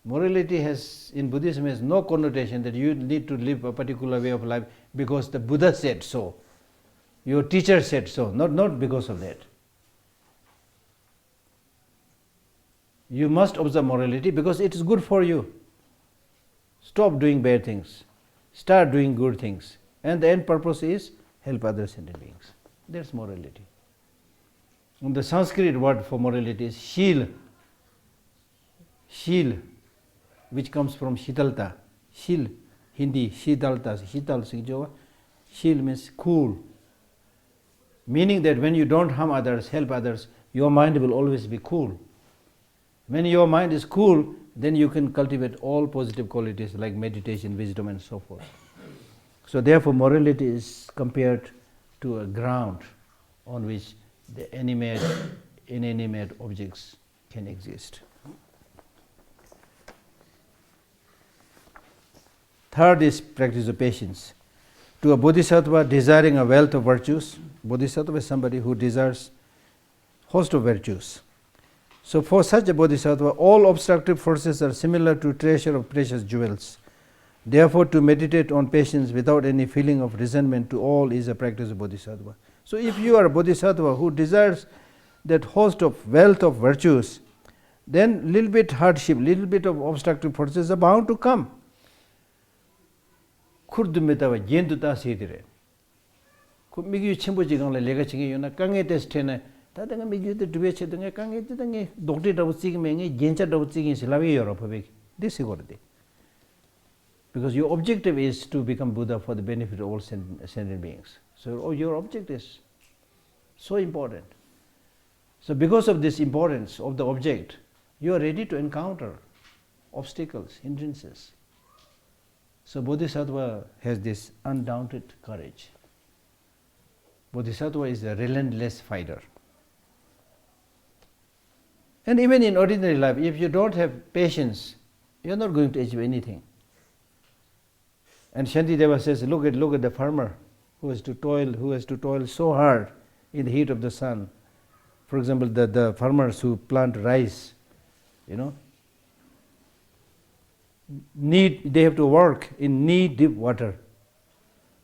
Morality has, in Buddhism, has no connotation that you need to live a particular way of life because the Buddha said so, your teacher said so, not because of that. You must observe morality because it is good for you. Stop doing bad things, start doing good things, and the end purpose is help other sentient beings. That's morality. And the Sanskrit word for morality is shil. Shil, which comes from shitalta. Shil, Hindi, shitalta, shital sikjova. Shil means cool. Meaning that when you don't harm others, help others, your mind will always be cool. When your mind is cool, then you can cultivate all positive qualities like meditation, wisdom, and so forth. So therefore, morality is compared to a ground on which the inanimate objects can exist. Third is practice of patience. To a bodhisattva desiring a wealth of virtues, bodhisattva is somebody who desires host of virtues. So for such a bodhisattva, all obstructive forces are similar to treasure of precious jewels. Therefore, to meditate on patience without any feeling of resentment to all is a practice of bodhisattva. So if you are a bodhisattva who desires that host of wealth of virtues, then little bit hardship, little bit of obstructive forces are bound to come. Kurdumetawa jenduta sidire. Migyu chimbo jigangla lega chingi yuna kange testene tadanga migyu de dube chedanga kange tadanga dokti dawu chigi mengi jencha dawu chigi silawi yoro pabik. This is what. Because your objective is to become Buddha for the benefit of all sentient beings. So your object is so important. So because of this importance of the object, you are ready to encounter obstacles, hindrances. So Bodhisattva has this undaunted courage. Bodhisattva is a relentless fighter. And even in ordinary life, if you don't have patience, you are not going to achieve anything. And Shantideva says, look at the farmer who has to toil so hard in the heat of the sun. For example, the farmers who plant rice, they have to work in knee-deep water.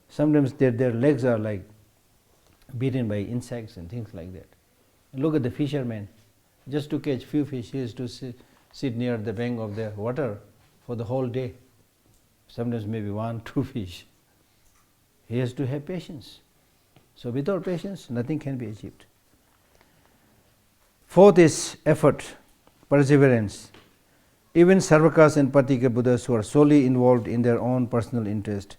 Sometimes their legs are like beaten by insects and things like that. Look at the fisherman. Just to catch few fish, he has to sit near the bank of the water for the whole day. Sometimes maybe 1, 2 fish. He has to have patience. So without patience, nothing can be achieved. Fourth is effort, perseverance. Even Sarvakas and Patika Buddhas who are solely involved in their own personal interest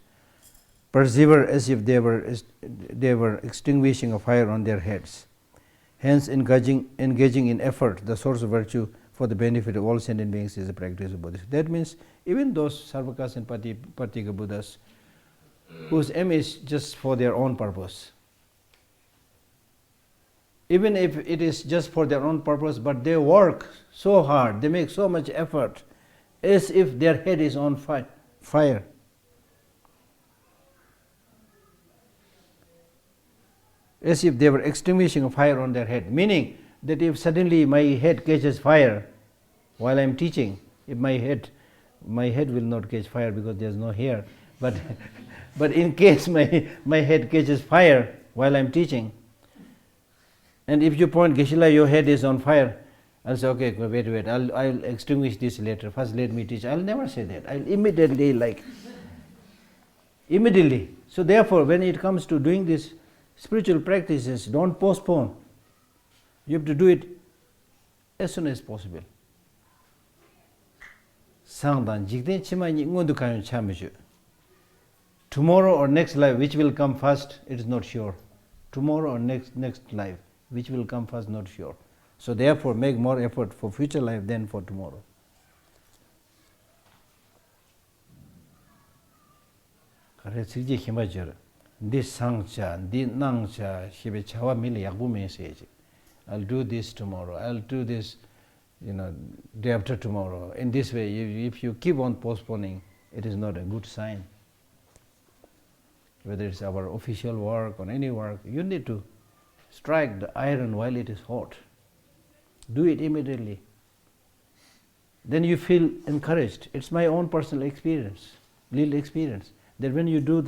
persevere as if they were extinguishing a fire on their heads. Hence, engaging in effort, the source of virtue for the benefit of all sentient beings, is the practice of Bodhisattva. That means even those Sarvakas and Patika Buddhas whose aim is just for their own purpose, even if it is just for their own purpose, but they work so hard, they make so much effort, as if their head is on fire. As if they were extinguishing a fire on their head. Meaning that if suddenly my head catches fire while I am teaching, if my head will not catch fire because there is no hair, but in case my head catches fire while I am teaching, and if you point, Geshe, your head is on fire, I'll say, okay, wait, I'll extinguish this later. First let me teach. I'll never say that. I'll immediately. So therefore, when it comes to doing this spiritual practices, don't postpone. You have to do it as soon as possible. Tomorrow or next life, which will come first, it is not sure. Tomorrow or next life, which will come first, not sure. So therefore, make more effort for future life than for tomorrow. This sangcha, this nangcha, shibe chawa mili yakbu message. I'll do this tomorrow. I'll do this, day after tomorrow. In this way, if you keep on postponing, it is not a good sign. Whether it's our official work or any work, you need to strike the iron while it is hot. Do it immediately. Then you feel encouraged. It's my own personal experience, little experience, that when you do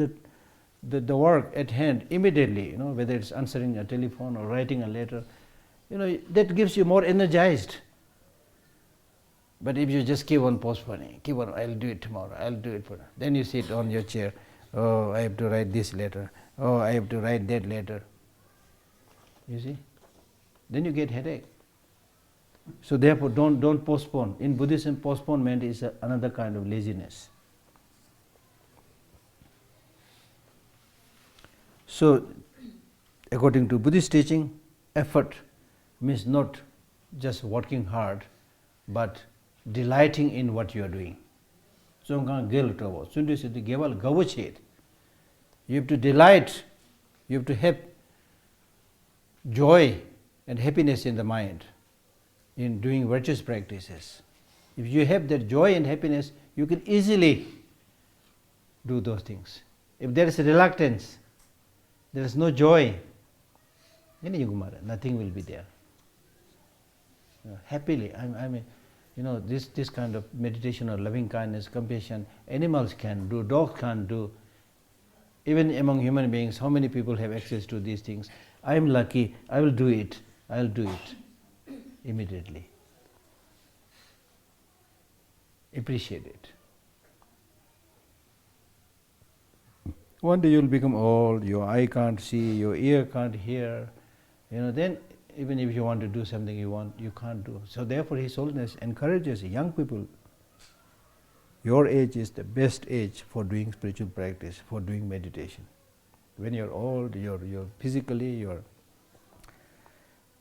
the work at hand immediately, whether it's answering a telephone or writing a letter, that gives you more energized. But if you just keep on postponing, I'll do it tomorrow, I'll do it then you sit on your chair, oh, I have to write this letter, oh, I have to write that letter. You see? Then you get headache. So therefore, don't postpone. In Buddhism, postponement is another kind of laziness. So, according to Buddhist teaching, effort means not just working hard, but delighting in what you are doing. So, you have to delight, you have to have joy and happiness in the mind in doing virtuous practices. If you have that joy and happiness, you can easily do those things. If there is a reluctance, there is no joy, nothing will be there. Happily, this kind of meditation or loving kindness, compassion, animals can do, dogs can't do. Even among human beings, how many people have access to these things? I am lucky, I will do it, I'll do it immediately. Appreciate it. One day you will become old, your eye can't see, your ear can't hear, then even if you want to do something you can't do. So therefore His Holiness encourages young people. Your age is the best age for doing spiritual practice, for doing meditation. When you're old, you're physically, you're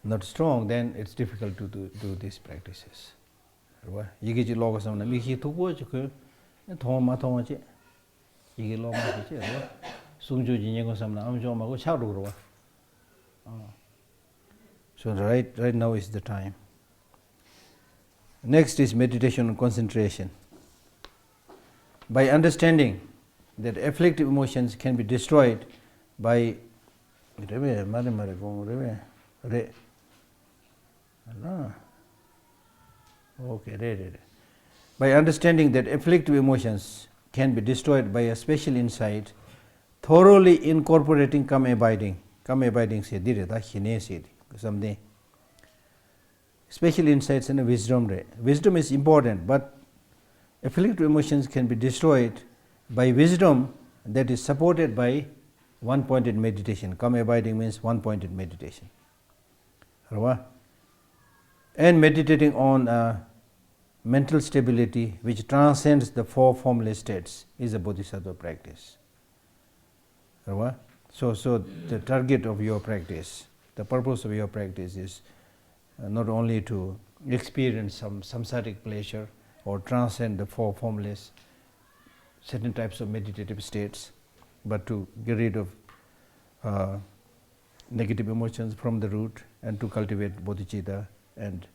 not strong, then it's difficult to do these practices. So right now is the time. Next is meditation on concentration. By understanding that afflictive emotions can be destroyed by by understanding that afflictive emotions can be destroyed by a special insight, thoroughly incorporating come abiding se dire da hine se someday. Special insights and wisdom. Wisdom is important, but afflictive emotions can be destroyed by wisdom that is supported by one-pointed meditation. Come abiding means one-pointed meditation. And meditating on mental stability which transcends the four formless states is a bodhisattva practice. So the target of your practice, the purpose of your practice is not only to experience some samsaric pleasure or transcend the four formless certain types of meditative states, but to get rid of negative emotions from the root and to cultivate bodhicitta and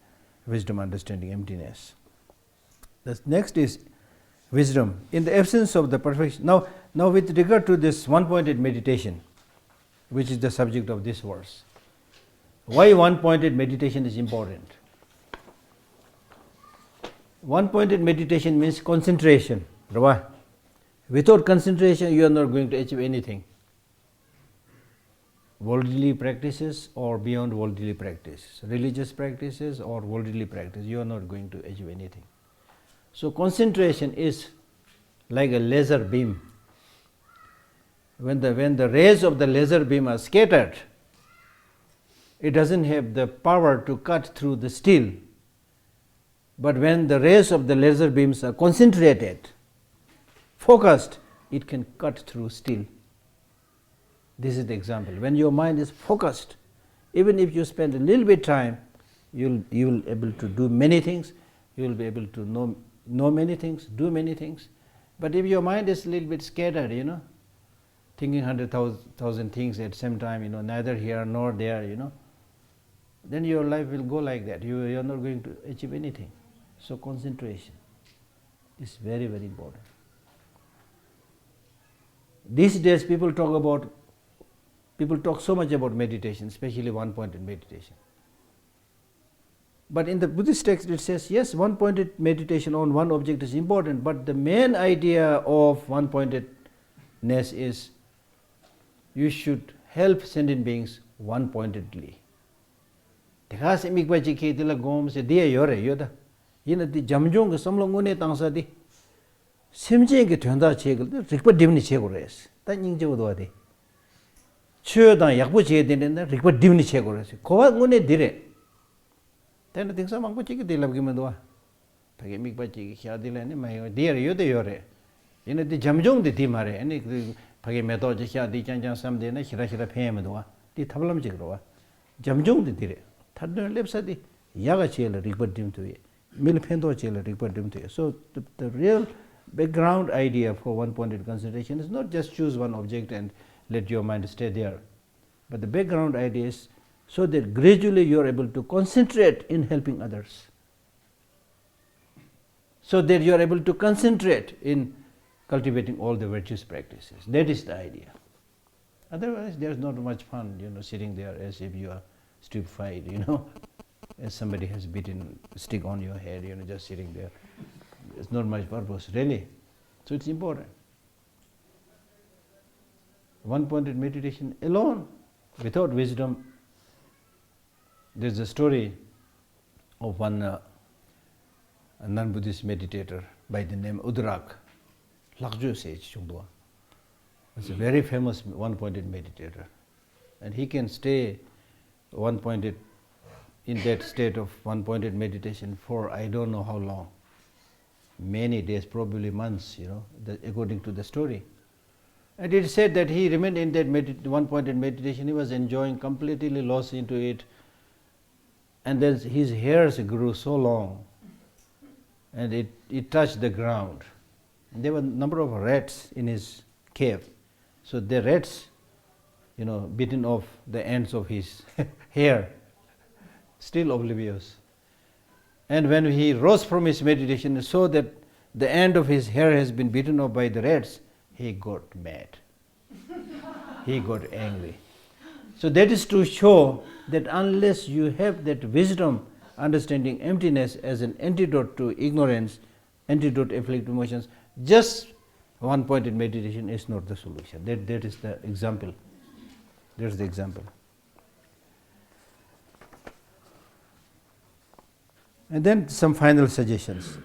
wisdom, understanding emptiness. The next is wisdom. In the absence of the perfection. Now with regard to this one-pointed meditation, which is the subject of this verse, why one-pointed meditation is important? One-pointed meditation means concentration. Without concentration, you are not going to achieve anything. Worldly practices or beyond worldly practice, religious practices or worldly practice, you are not going to achieve anything. So concentration is like a laser beam. When the rays of the laser beam are scattered, it doesn't have the power to cut through the steel. But when the rays of the laser beams are concentrated, focused, it can cut through steel. This is the example. When your mind is focused, even if you spend a little bit time, you will be able to do many things. You will be able to know many things, do many things. But if your mind is a little bit scattered, thinking 100,000 things at the same time, neither here nor there, then your life will go like that. You are not going to achieve anything. So concentration is very, very important. These days people talk so much about meditation, especially one-pointed meditation. But in the Buddhist text it says, yes, one-pointed meditation on one object is important, but the main idea of one-pointedness is you should help sentient beings one-pointedly. 심지에 된다 책을 릭버 디브니 책으로 했어. 단 인정도 와대. 최다 약부 제에 되는데 릭버 디브니 책으로 했어. 거와 문에 디레. 때는 등사 망고 책이 되려기면 와. 되게 미바지 샤딜라네 마요. 디어 요데 요래. 얘네들 잠종데 디 말해. 아니 그 밖에 메도 샤디 짱짱 삼데네 히라히라 페면도 와. 디 탑람 책으로 와. 잠종데 디레. 타드 렙사디 야가 제일 릭버 디브니 밀펜도 제일 릭버 디브니. So the real background idea for one-pointed concentration is not just choose one object and let your mind stay there, but the background idea is so that gradually you are able to concentrate in helping others, so that you are able to concentrate in cultivating all the virtuous practices. That is the idea. Otherwise there is not much fun, sitting there as if you are stupefied, as somebody has beaten a stick on your head, just sitting there. It's not much purpose, really. So it's important. One-pointed meditation alone, without wisdom. There's a story of one a non-Buddhist meditator by the name Udrak, Lakju sage Chungdwa. It's a very famous one-pointed meditator. And he can stay one-pointed in that state of one-pointed meditation for I don't know how long. Many days, probably months, according to the story. And it is said that he remained in that one-pointed meditation. He was enjoying, completely lost into it. And then his hairs grew so long and it touched the ground. And there were a number of rats in his cave. So the rats, bitten off the ends of his hair, still oblivious. And when he rose from his meditation and saw that the end of his hair has been bitten off by the rats, he got mad. He got angry. So that is to show that unless you have that wisdom, understanding emptiness as an antidote to ignorance, antidote to afflictive emotions. Just one point in meditation is not the solution. That is the example. That's the example. And then some final suggestions.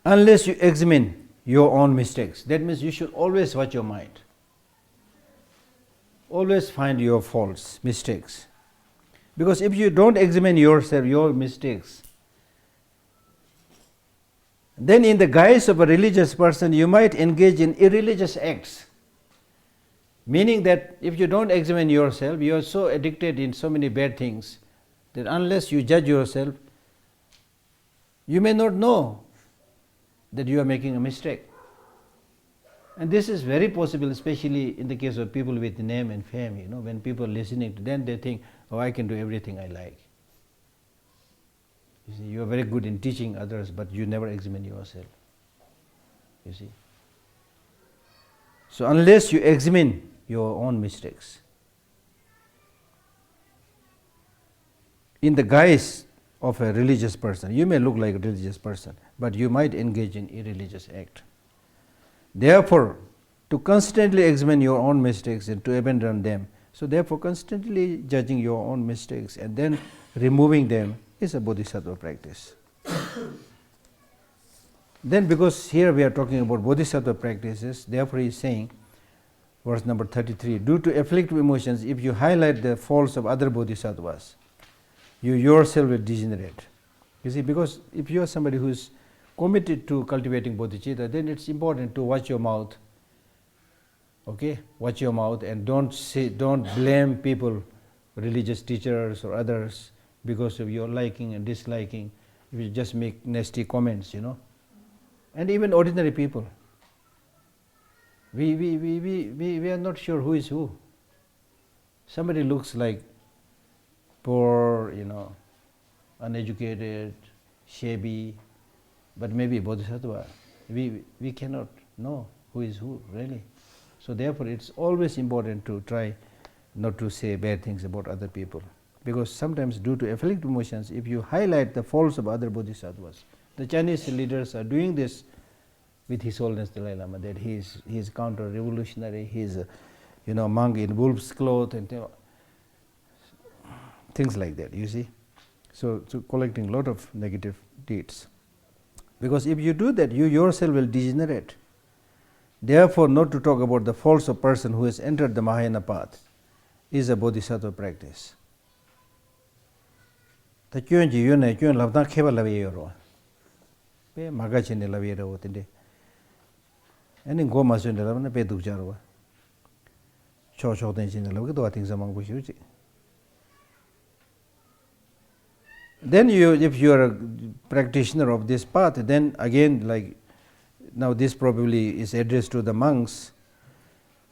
Unless you examine your own mistakes, that means you should always watch your mind. Always find your faults, mistakes. Because if you don't examine yourself, your mistakes, then in the guise of a religious person, you might engage in irreligious acts. Meaning that if you don't examine yourself, you are so addicted in so many bad things that unless you judge yourself, you may not know that you are making a mistake. And this is very possible, especially in the case of people with name and fame. When people are listening to them, they think, oh, I can do everything I like. You see, you are very good in teaching others, but you never examine yourself. You see. So unless you examine your own mistakes, in the guise of a religious person, you may look like a religious person, but you might engage in irreligious act. Therefore, to constantly examine your own mistakes and to abandon them, so therefore constantly judging your own mistakes and then removing them is a bodhisattva practice. Then because here we are talking about bodhisattva practices, therefore he is saying, verse number 33, due to afflictive emotions, if you highlight the faults of other bodhisattvas, you yourself will degenerate. You see, because if you are somebody who is committed to cultivating bodhicitta, then it's important to watch your mouth. Okay, watch your mouth and don't blame people, religious teachers or others, because of your liking and disliking. If you just make nasty comments, and even ordinary people. We are not sure who is who. Somebody looks like poor, uneducated, shabby, but maybe bodhisattva. We cannot know who is who, really. So therefore it's always important to try not to say bad things about other people. Because sometimes due to afflictive emotions, if you highlight the faults of other bodhisattvas, the Chinese leaders are doing this with His Holiness Dalai Lama, that he is counter-revolutionary, he is a monk in wolf's cloth and things like that, you see. So collecting a lot of negative deeds. Because if you do that, you yourself will degenerate. Therefore, not to talk about the faults of person who has entered the Mahayana path is a bodhisattva practice. The kyun ji yun kyun labda kheba laviyero. Pe magachine laviyero tinde. Ani go masun de lavna pe dukjarwa. Cho den chin lavga do things among bushuji. Then if you are a practitioner of this path, then again, like now this probably is addressed to the monks,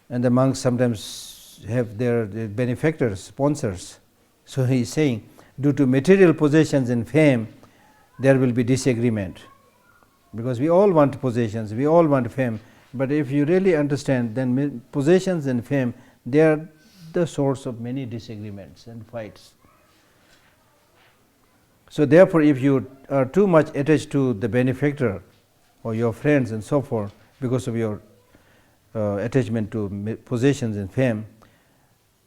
and the monks sometimes have their benefactors, sponsors. So he is saying, due to material possessions and fame, there will be disagreement. Because we all want possessions, we all want fame, but if you really understand, then possessions and fame, they are the source of many disagreements and fights. So therefore, if you are too much attached to the benefactor or your friends and so forth, because of your attachment to possessions and fame,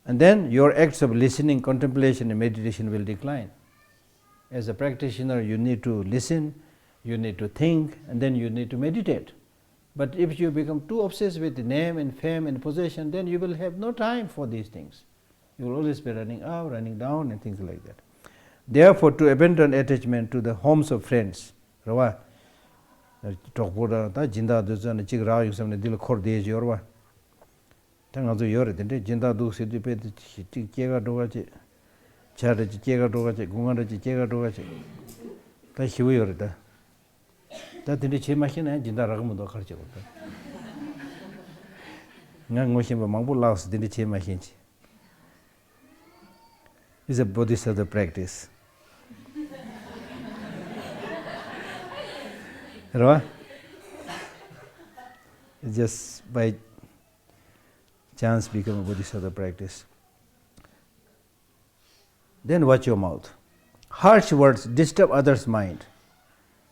and then your acts of listening, contemplation and meditation will decline. As a practitioner, you need to listen, you need to think, and then you need to meditate. But if you become too obsessed with the name and fame and possession, then you will have no time for these things. You will always be running up, running down and things like that. Therefore, to abandon attachment to the homes of friends, Rawa, Tokboda, Jinda Duzan, Chigra, you some deal cord days yorwa. Tangazu Yore, Jinda do Sidipet, Chiega Dogache, Chara Chiega Dogache, Gumara Chiega Dogache. That's Hiyorita. That in the Chimachina, Jinda Ragamudo Karcho. Nang Moshim Mambu lost in the Chimachinchi. It's a bodhisattva practice. Right? It's just by chance become a bodhisattva practice. Then watch your mouth. harsh words disturb others' mind,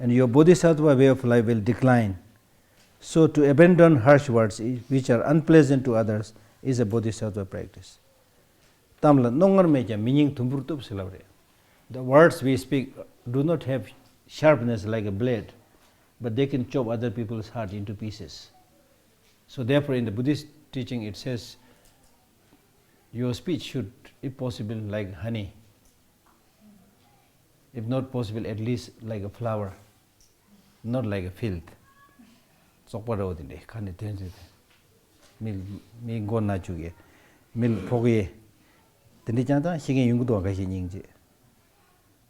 and your bodhisattva way of life will decline. So to abandon harsh words which are unpleasant to others is a bodhisattva practice. Tamla nongar meja meaning tumburtup silavre. The words we speak do not have sharpness like a blade, but they can chop other people's heart into pieces. So therefore in the Buddhist teaching it says your speech should, if possible, like honey. If not possible, at least like a flower, not like a filth. Sokparo dinde, kani tense. Mil go na chuge, mil poge. Tende chanta shige yungudo kashi nyingje.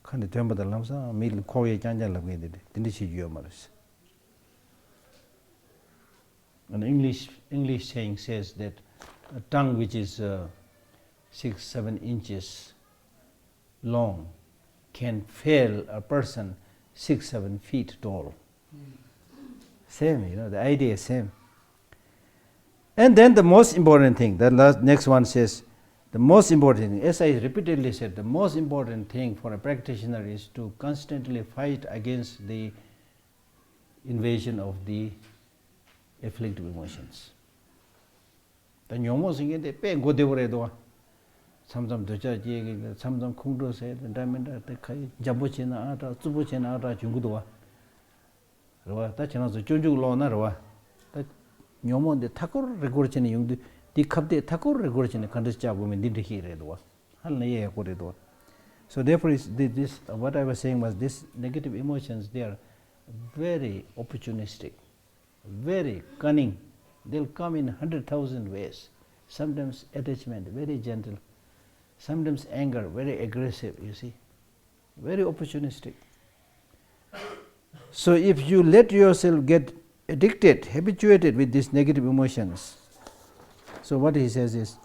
Kani temba da lamsa mil koye chanja labge dinde. Tende shi juyo maras. An English saying says that a tongue which is 6-7 inches long can fail a person 6-7 feet tall. Same, the idea is same. And then the most important thing, the next one says, the most important thing, as I repeatedly said, the most important thing for a practitioner is to constantly fight against the invasion of the afflictive emotions. The nyomo singe de pe go devore do. Samsam docha ji, samsam khungdo se, diamond te khai, jabu chena ata, tsubu chena ata chungu do. Rwa ta chena so chunju lo na rwa. Ta nyomo de thakur record chene yung di khabde thakur record chene khandas cha go men din hi re do. Hal na ye ko re do. So therefore this what I was saying was this negative emotions, they are very opportunistic, very cunning. They'll come in 100,000 ways. Sometimes attachment, very gentle. Sometimes anger, very aggressive, you see. Very opportunistic. So if you let yourself get addicted, habituated with these negative emotions, so what he says is,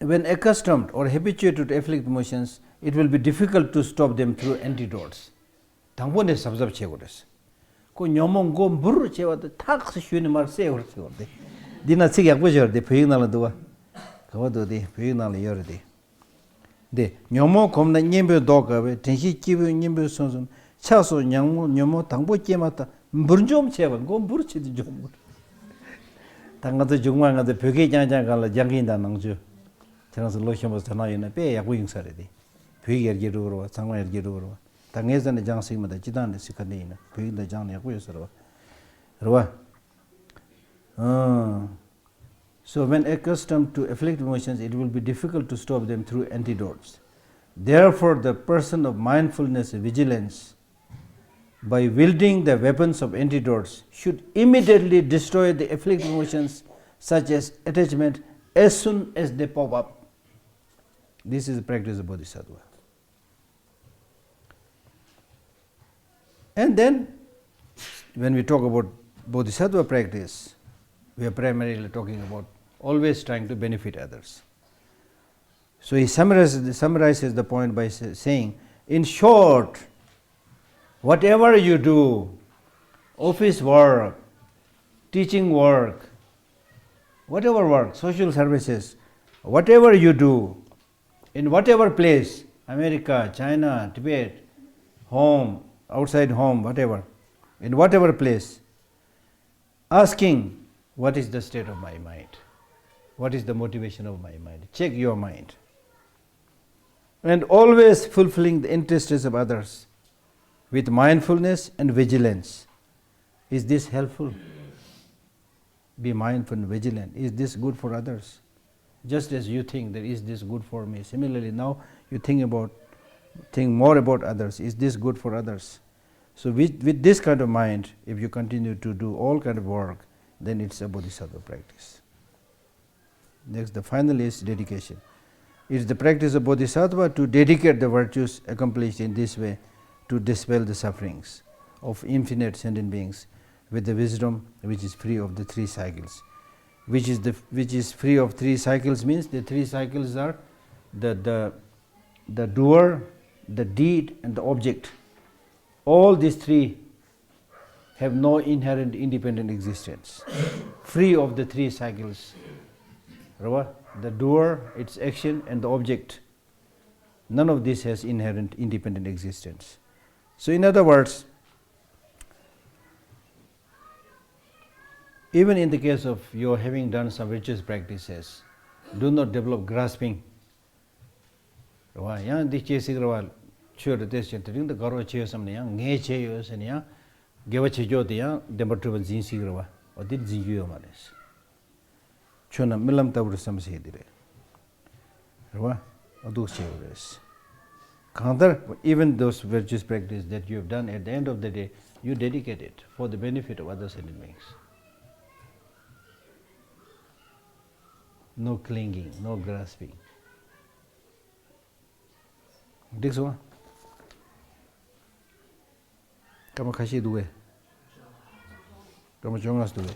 when accustomed or habituated to afflict emotions, it will be difficult to stop them through antidotes. Tangbone sabzab chegores. Ko nyomong go mbur chewat thak shuni mar se or chewde. Dina sig yak bojor de pheing na do. Kawado de pheing na yor de. De nyomo komna nyembe do ka be tenshi kibu nyembe sonson chaso nyangmo nyomo tangbo chemata mburnjom chewa go mbur chedi jom. Tangado jungwa ngade phege jang kala jangin da nangju. Chana so loshom sa na yena pe yak wing sare de. Phege yer ge ro sangwa yer ge ro. 당에서는 장식마다 지단에 시간이나 배인의 장에 고여서 그러와 so when accustomed to afflict emotions, it will be difficult to stop them through antidotes. Therefore the person of mindfulness vigilance, by wielding the weapons of antidotes, should immediately destroy the afflicting emotions such as attachment as soon as they pop up. This is the practice of Bodhisattva. And then, when we talk about Bodhisattva practice, we are primarily talking about always trying to benefit others. So he summarizes the point by saying, in short, whatever you do, office work, teaching work, whatever work, social services, whatever you do, in whatever place, America, China, Tibet, home, outside home, whatever, in whatever place, asking, what is the state of my mind? What is the motivation of my mind? Check your mind. And always fulfilling the interests of others with mindfulness and vigilance. Is this helpful? Be mindful and vigilant. Is this good for others? Just as you think that is this good for me, similarly now you think more about others. Is this good for others? So with this kind of mind, if you continue to do all kind of work, then it's a bodhisattva practice. Next, the finalist dedication. It is the practice of bodhisattva to dedicate the virtues accomplished in this way to dispel the sufferings of infinite sentient beings with the wisdom which is free of the three cycles. Which is free of three cycles means the three cycles are the doer, the deed, and the object. All these three have no inherent independent existence. Free of the three cycles. The doer, its action, and the object. None of this has inherent independent existence. So in other words, even in the case of your having done some virtuous practices, do not develop grasping. Yang di che sigrawal chur de chen tring the garo che samne yang nge che yo sen ya gewa che jo de ya dematru jin sigrawa or did jin yo manes. Chona milam tabur sam se dire. Rwa adu che res. Kandar even those virtuous practices that you have done, at the end of the day you dedicate it for the benefit of other sentient beings. No clinging, no grasping. This one. Kama kashi duwe. Kama chongas duwe.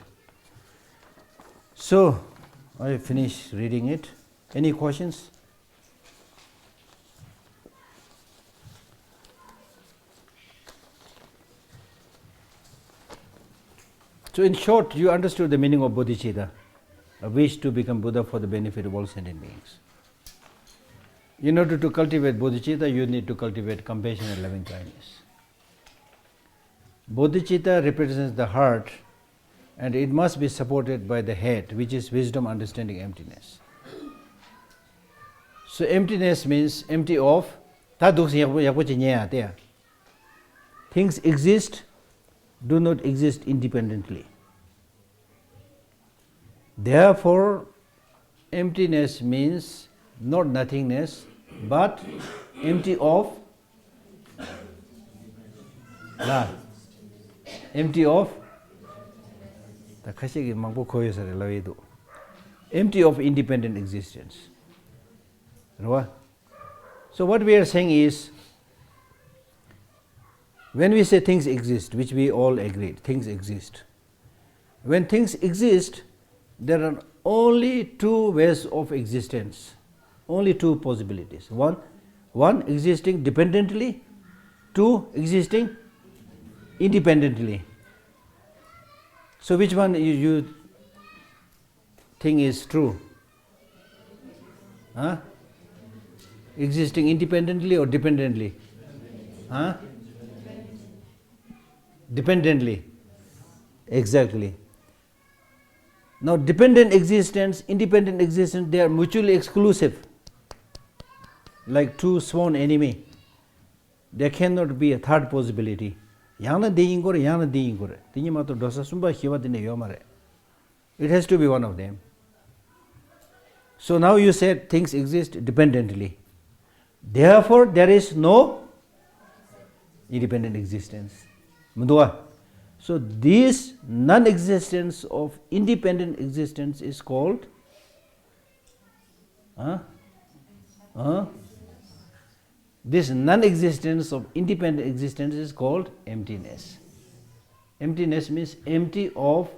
So, I finished reading it. Any questions? So, in short, you understood the meaning of bodhicitta, a wish to become Buddha for the benefit of all sentient beings. In order to cultivate bodhicitta, you need to cultivate compassion and loving kindness. Bodhicitta represents the heart, and it must be supported by the head, which is wisdom, understanding, emptiness. So emptiness means empty of things exist, do not exist independently. Therefore, emptiness means not nothingness, but empty of empty of empty of independent existence. So what we are saying is, when we say things exist, which we all agreed, things exist. When things exist, there are only two ways of existence, only two possibilities. One existing dependently, two existing independently. So which one you think is true? Existing independently or dependently? Dependently. Exactly. Now dependent existence, independent existence, they are mutually exclusive. Like two sworn enemies. There cannot be a third possibility. Yana deing gore, yana deing gore. Tinyimato dosa sumba hiva dine yomare. It has to be one of them. So now you said things exist dependently. Therefore, there is no independent existence. Mudua. So this non-existence of independent existence is called this non-existence of independent existence is called emptiness. Emptiness means empty of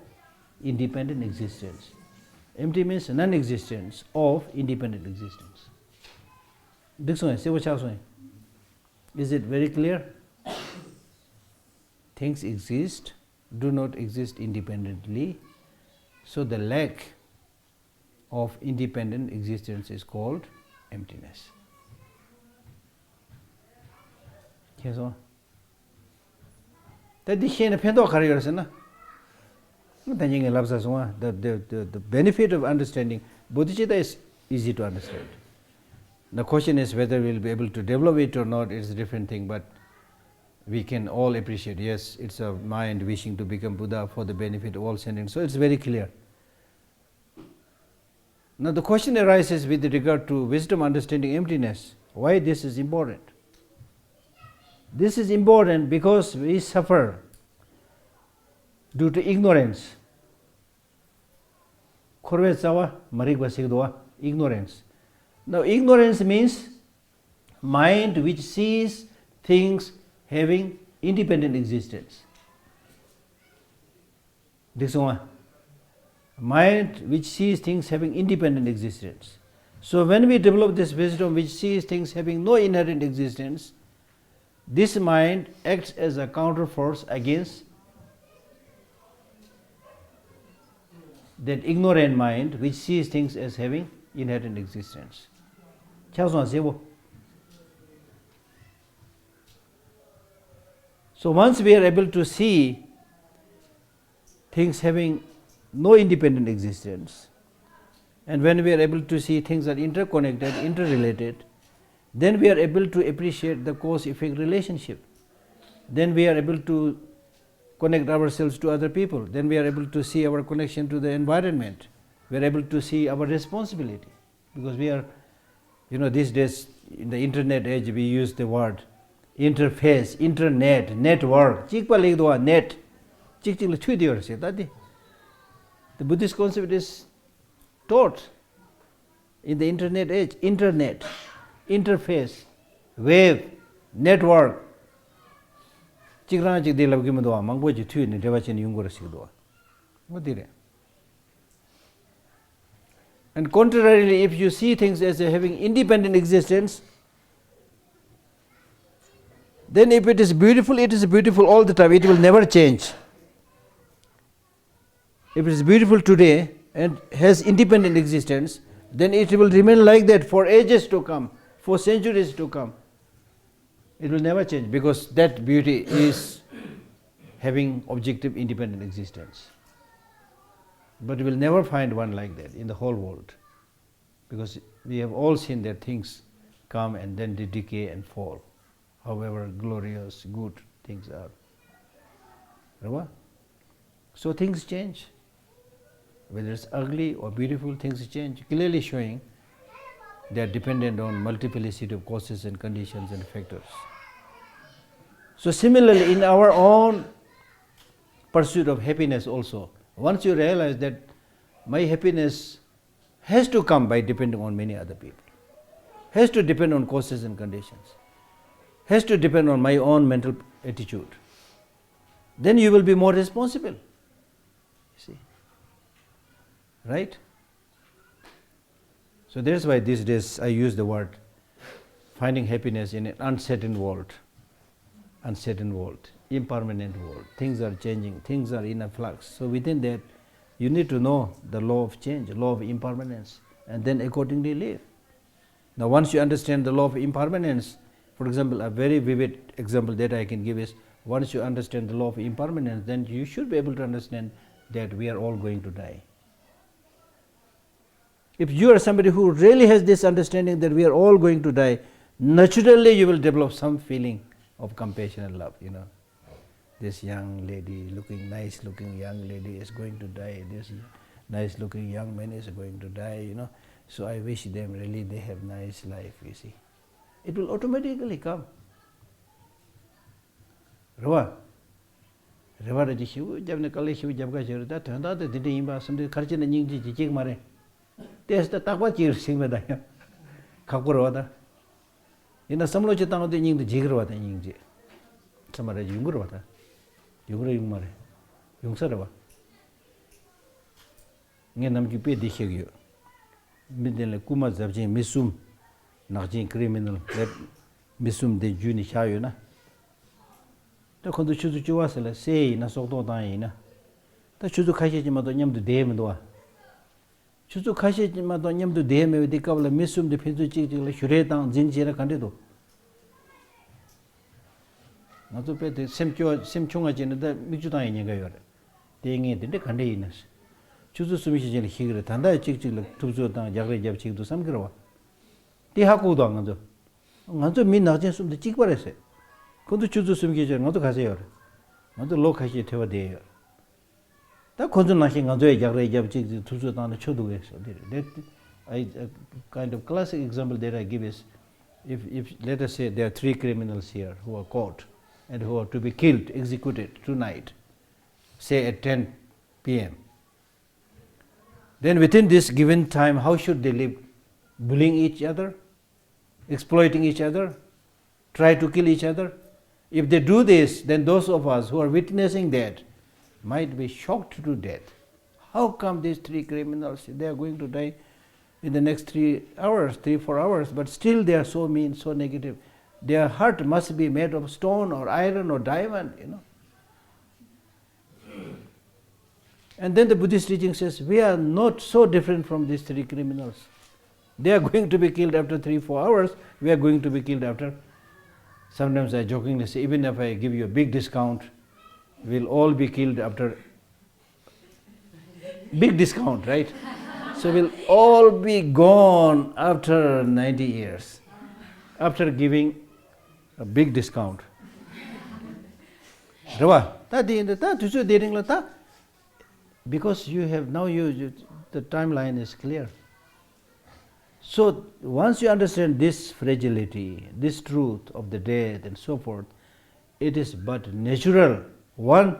independent existence. Empty means non-existence of independent existence. Is it very clear? Things exist, do not exist independently. So the lack of independent existence is called emptiness. Yes, that the benefit of understanding bodhicitta is easy to understand. The question is whether we will be able to develop it or not. It's a different thing, but we can all appreciate, yes, it's a mind wishing to become Buddha for the benefit of all sentient. So it's very clear. Now the question arises with regard to wisdom, understanding, emptiness. Why this is important? This is important because we suffer due to ignorance. Ignorance. Now ignorance means mind which sees things having independent existence. This one. Mind which sees things having independent existence. So when we develop this wisdom which sees things having no inherent existence, this mind acts as a counter force against that ignorant mind which sees things as having inherent existence. So once we are able to see things having no independent existence, and when we are able to see things are interconnected, interrelated, then we are able to appreciate the cause-effect relationship. Then we are able to connect ourselves to other people. Then we are able to see our connection to the environment. We are able to see our responsibility. Because we are, these days in the internet age we use the word interface, internet, network. Net. The Buddhist concept is taught in the internet age. Internet, interface, wave, network. And contrarily, if you see things as having independent existence, then if it is beautiful all the time, it will never change. If it is beautiful today and has independent existence, then it will remain like that for ages to come, for centuries to come. It will never change, because that beauty is having objective independent existence. But we will never find one like that in the whole world, because we have all seen that things come and then they decay and fall, however glorious, good things are. So things change. Whether it's ugly or beautiful, things change, clearly showing they are dependent on multiplicity of causes and conditions and factors. So similarly, in our own pursuit of happiness also, once you realize that my happiness has to come by depending on many other people, has to depend on causes and conditions, has to depend on my own mental attitude, then you will be more responsible. You see? Right? So that's why these days I use the word finding happiness in an uncertain world, impermanent world. Things are changing, things are in a flux. So within that, you need to know the law of change, law of impermanence, and then accordingly live. Now once you understand the law of impermanence, for example, a very vivid example that I can give is, once you understand the law of impermanence, then you should be able to understand that we are all going to die. If you are somebody who really has this understanding that we are all going to die, naturally you will develop some feeling of compassion and love. This young lady, nice looking young lady is going to die. This nice looking young man is going to die. So I wish them really they have nice life. You see, it will automatically come. There's the Takwachir Simba. Kakurada. In a Samlocha town, the Ning the Jigrata Yingji. Samara Jungurata. Yungmare. Yungsarava. Nenam Kipe de Higio. Midden Kuma Zabjin Missum, Najin criminal, that Missum de Juni Chayuna. The Konduchuasela say Nasoto Daina. The Chuzukashi to Demdoa. Chuzu Kashi Madonyam to Deme with the couple of Missum de Pintuchi, Shuretan, Zinjera Candido. Not to pay the Simchunga Gen, the Mijuta in Yagayore. Ding it in the Candinas. Chuzu Sumishin Higre, Tanda Chichil, Tuzutan, Jagre Japchi to some girl. The Hakudang. Not to mean nothing from the Chikwarese. Go to Chuzu Sumkijan, not to Kaseor, not to Lokashi Teva Day. That consummation on the Jagre to the Chodu. That a kind of classic example that I give is, if let us say there are 3 criminals here who are caught and who are to be killed, executed tonight, say at 10 p.m. Then within this given time, how should they live? Bullying each other, exploiting each other, try to kill each other? If they do this, then those of us who are witnessing that might be shocked to death. How come these 3 criminals, they are going to die in the next 3 hours, 3-4 hours, but still they are so mean, so negative. Their heart must be made of stone or iron or diamond, And then the Buddhist teaching says, we are not so different from these 3 criminals. They are going to be killed after 3-4 hours, we are going to be killed after Sometimes I jokingly say, even if I give you a big discount, we'll all be killed after big discount, right? So we'll all be gone after 90 years, after giving a big discount. Because you have now the timeline is clear. So once you understand this fragility, this truth of the death and so forth, it is but natural, one,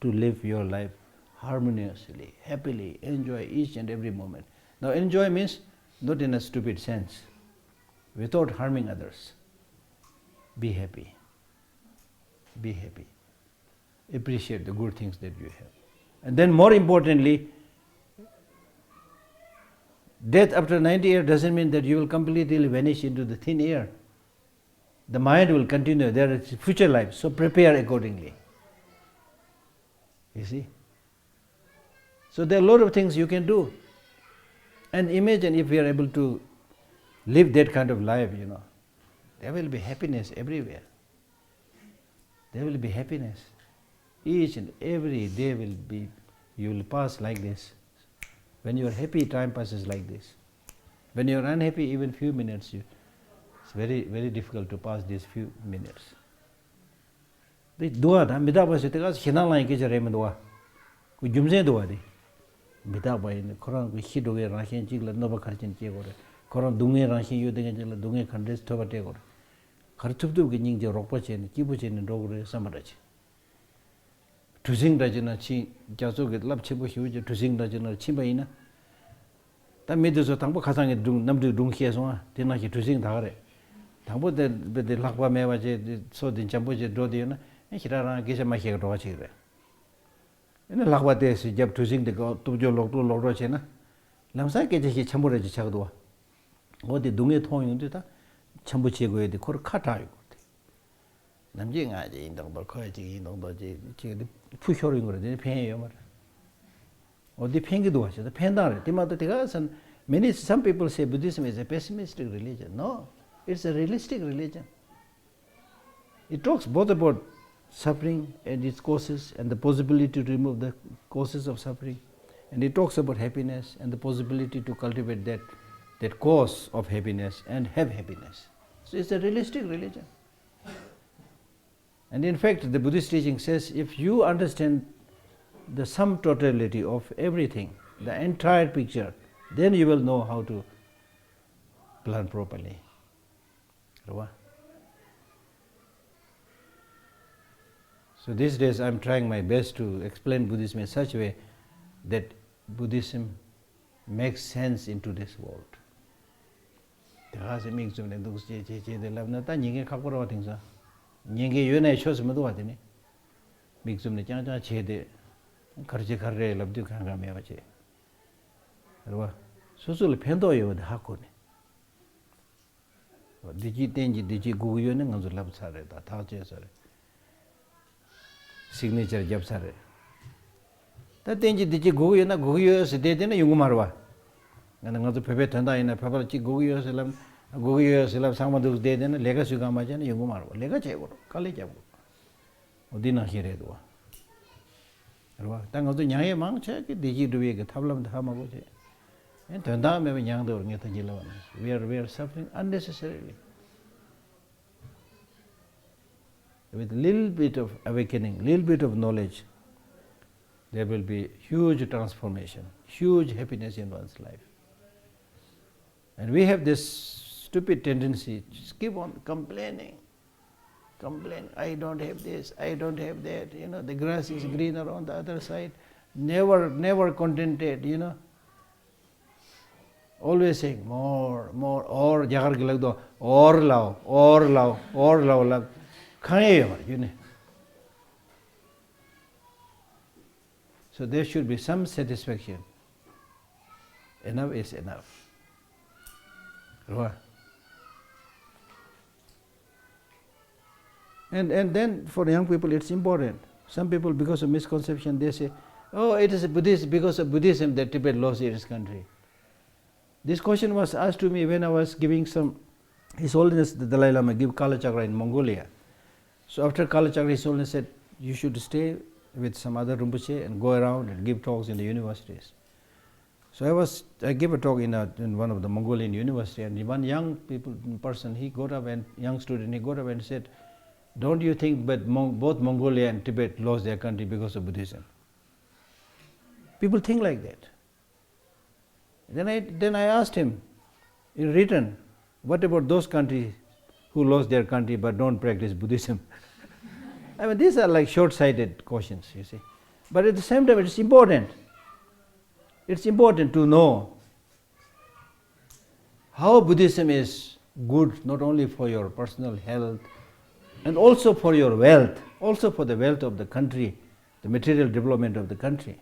to live your life harmoniously, happily, enjoy each and every moment. Now enjoy means not in a stupid sense, without harming others. Be happy. Be happy. Appreciate the good things that you have. And then more importantly, death after 90 years doesn't mean that you will completely vanish into the thin air. The mind will continue, there is future life, so prepare accordingly. You see? So there are a lot of things you can do. And imagine if we are able to live that kind of life, there will be happiness everywhere. There will be happiness. Each and every day you will pass like this. When you are happy, time passes like this. When you are unhappy, even few minutes, it's very, very difficult to pass these few minutes. The dua, midaba se tegas hinalai ke jare dua. Ku jumze dua di. Midaba in Quran ku hidoge rahin chigla nova kharchin che gore. Quran dunge rahin yudenge jela dunge khandres thoba te gore. Kharchubdu ge ning je rokpa chen kibu chen rogre samarachi. Tusing rajana chi jaso ge lab chibu hiu je tusing rajana chimba ina. Ta medeso tangbo khasang dung namdu dung khie so tina ki tusing da gare. Tangbo de lakwa mewa je so din chambo je do de na hirara geshe ma khie ro chi re. Ina lakwa de se jab tusing de go tu jo lok ro che na. Lamsa ke je chambo re ji chag do. Odi dunge thong yung de ta chambo che go de khor khata yu. 남지 가지 인동도 거지 인동도 지금 푸셔링 거래 팬이에요 말 어디 팬기도 하셔도 팬다래 디마도 대가선 some people say Buddhism is a pessimistic religion. No, it's a realistic religion. It talks both about suffering and its causes and the possibility to remove the causes of suffering, and it talks about happiness and the possibility to cultivate that cause of happiness and have happiness. So it's a realistic religion. And in fact, the Buddhist teaching says, if you understand the sum totality of everything, the entire picture, then you will know how to plan properly. So these days I am trying my best to explain Buddhism in such a way that Buddhism makes sense into this world. Nyinge yone shos madu watini miksum ne chang chede kharje kharre labdu khanga me wache rwa susul phendo yo da hakone diji tenji diji gu yo ne ngzu lab sare da tha che sare signature jab sare ta tenji diji gu yo na gu yo se de ne yungu marwa ngana ngzu pepe thanda ina phabal chi gu yo se lam Gugu silab samadu de den lega sugama jan yungu marwa lega chego kale chego odina hire do rwa tang do nyae mang che ki diji duwe ke thablam thama go che and tanda me nyang do nge thajila we are suffering unnecessarily. With little bit of awakening, little bit of knowledge, there will be huge transformation, huge happiness in one's life. And we have this stupid tendency to just keep on complaining. I don't have this, I don't have that, the grass is greener on the other side. Never contented, Always saying more, or jagar gilag do, or lao, So there should be some satisfaction. Enough is enough. And then for young people it's important. Some people, because of misconception, they say, oh, it is because of Buddhism that Tibet lost its country. This question was asked to me when I was giving some His Holiness the Dalai Lama gave Kala Chakra in Mongolia. So after Kala Chakra, His Holiness said, you should stay with some other Rinpoche and go around and give talks in the universities. So I gave a talk in one of the Mongolian university, and one young person, he got up and young student, he got up and said, don't you think but both Mongolia and Tibet lost their country because of Buddhism? People think like that. Then I asked him in return, what about those countries who lost their country but don't practice Buddhism? I mean, these are like short-sighted questions, you see. But at the same time, it's important. It's important to know how Buddhism is good not only for your personal health and also for your wealth, also for the wealth of the country, the material development of the country.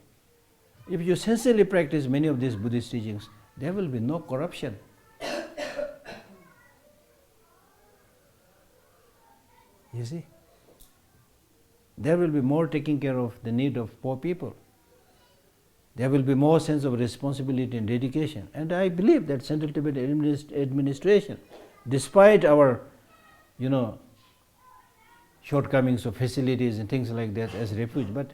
If you sincerely practice many of these Buddhist teachings, there will be no corruption. You see? There will be more taking care of the need of poor people. There will be more sense of responsibility and dedication. And I believe that Central Tibet administration, despite our, shortcomings of facilities and things like that as refuge, but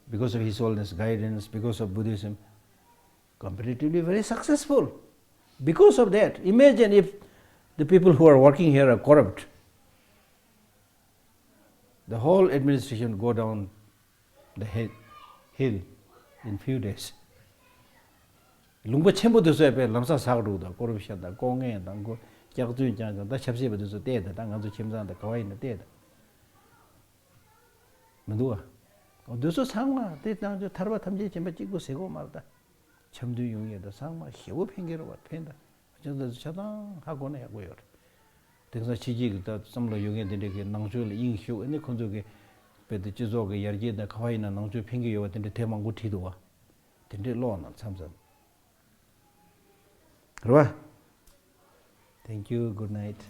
because of His Holiness guidance, because of Buddhism, comparatively very successful. Because of that, imagine if the people who are working here are corrupt. The whole administration go down the hill in few days. Lungpa chenpo tu soya pe lamsa sakru da, corruption da, kongen da, kyak tuyin chan da, chapsi pa tu so te da, da nganzo chimzang da, kawaii na te da. Manduwa. Duso sangma, te nangzo tarwa tamje chenpa chikko sego marda. Chamdu yungye da sangma, xewo pengero wa penda. Chanda chadang hago na yago yor. Tengsa chiji da samlo yungye dende ke nangzo le ing xiu, ene konzo ke pede chizo ke yarje da kawaii na nangzo pengyo yo wa dende te mangu tido wa. Dende lo na samsam. Right? Thank you. Good night.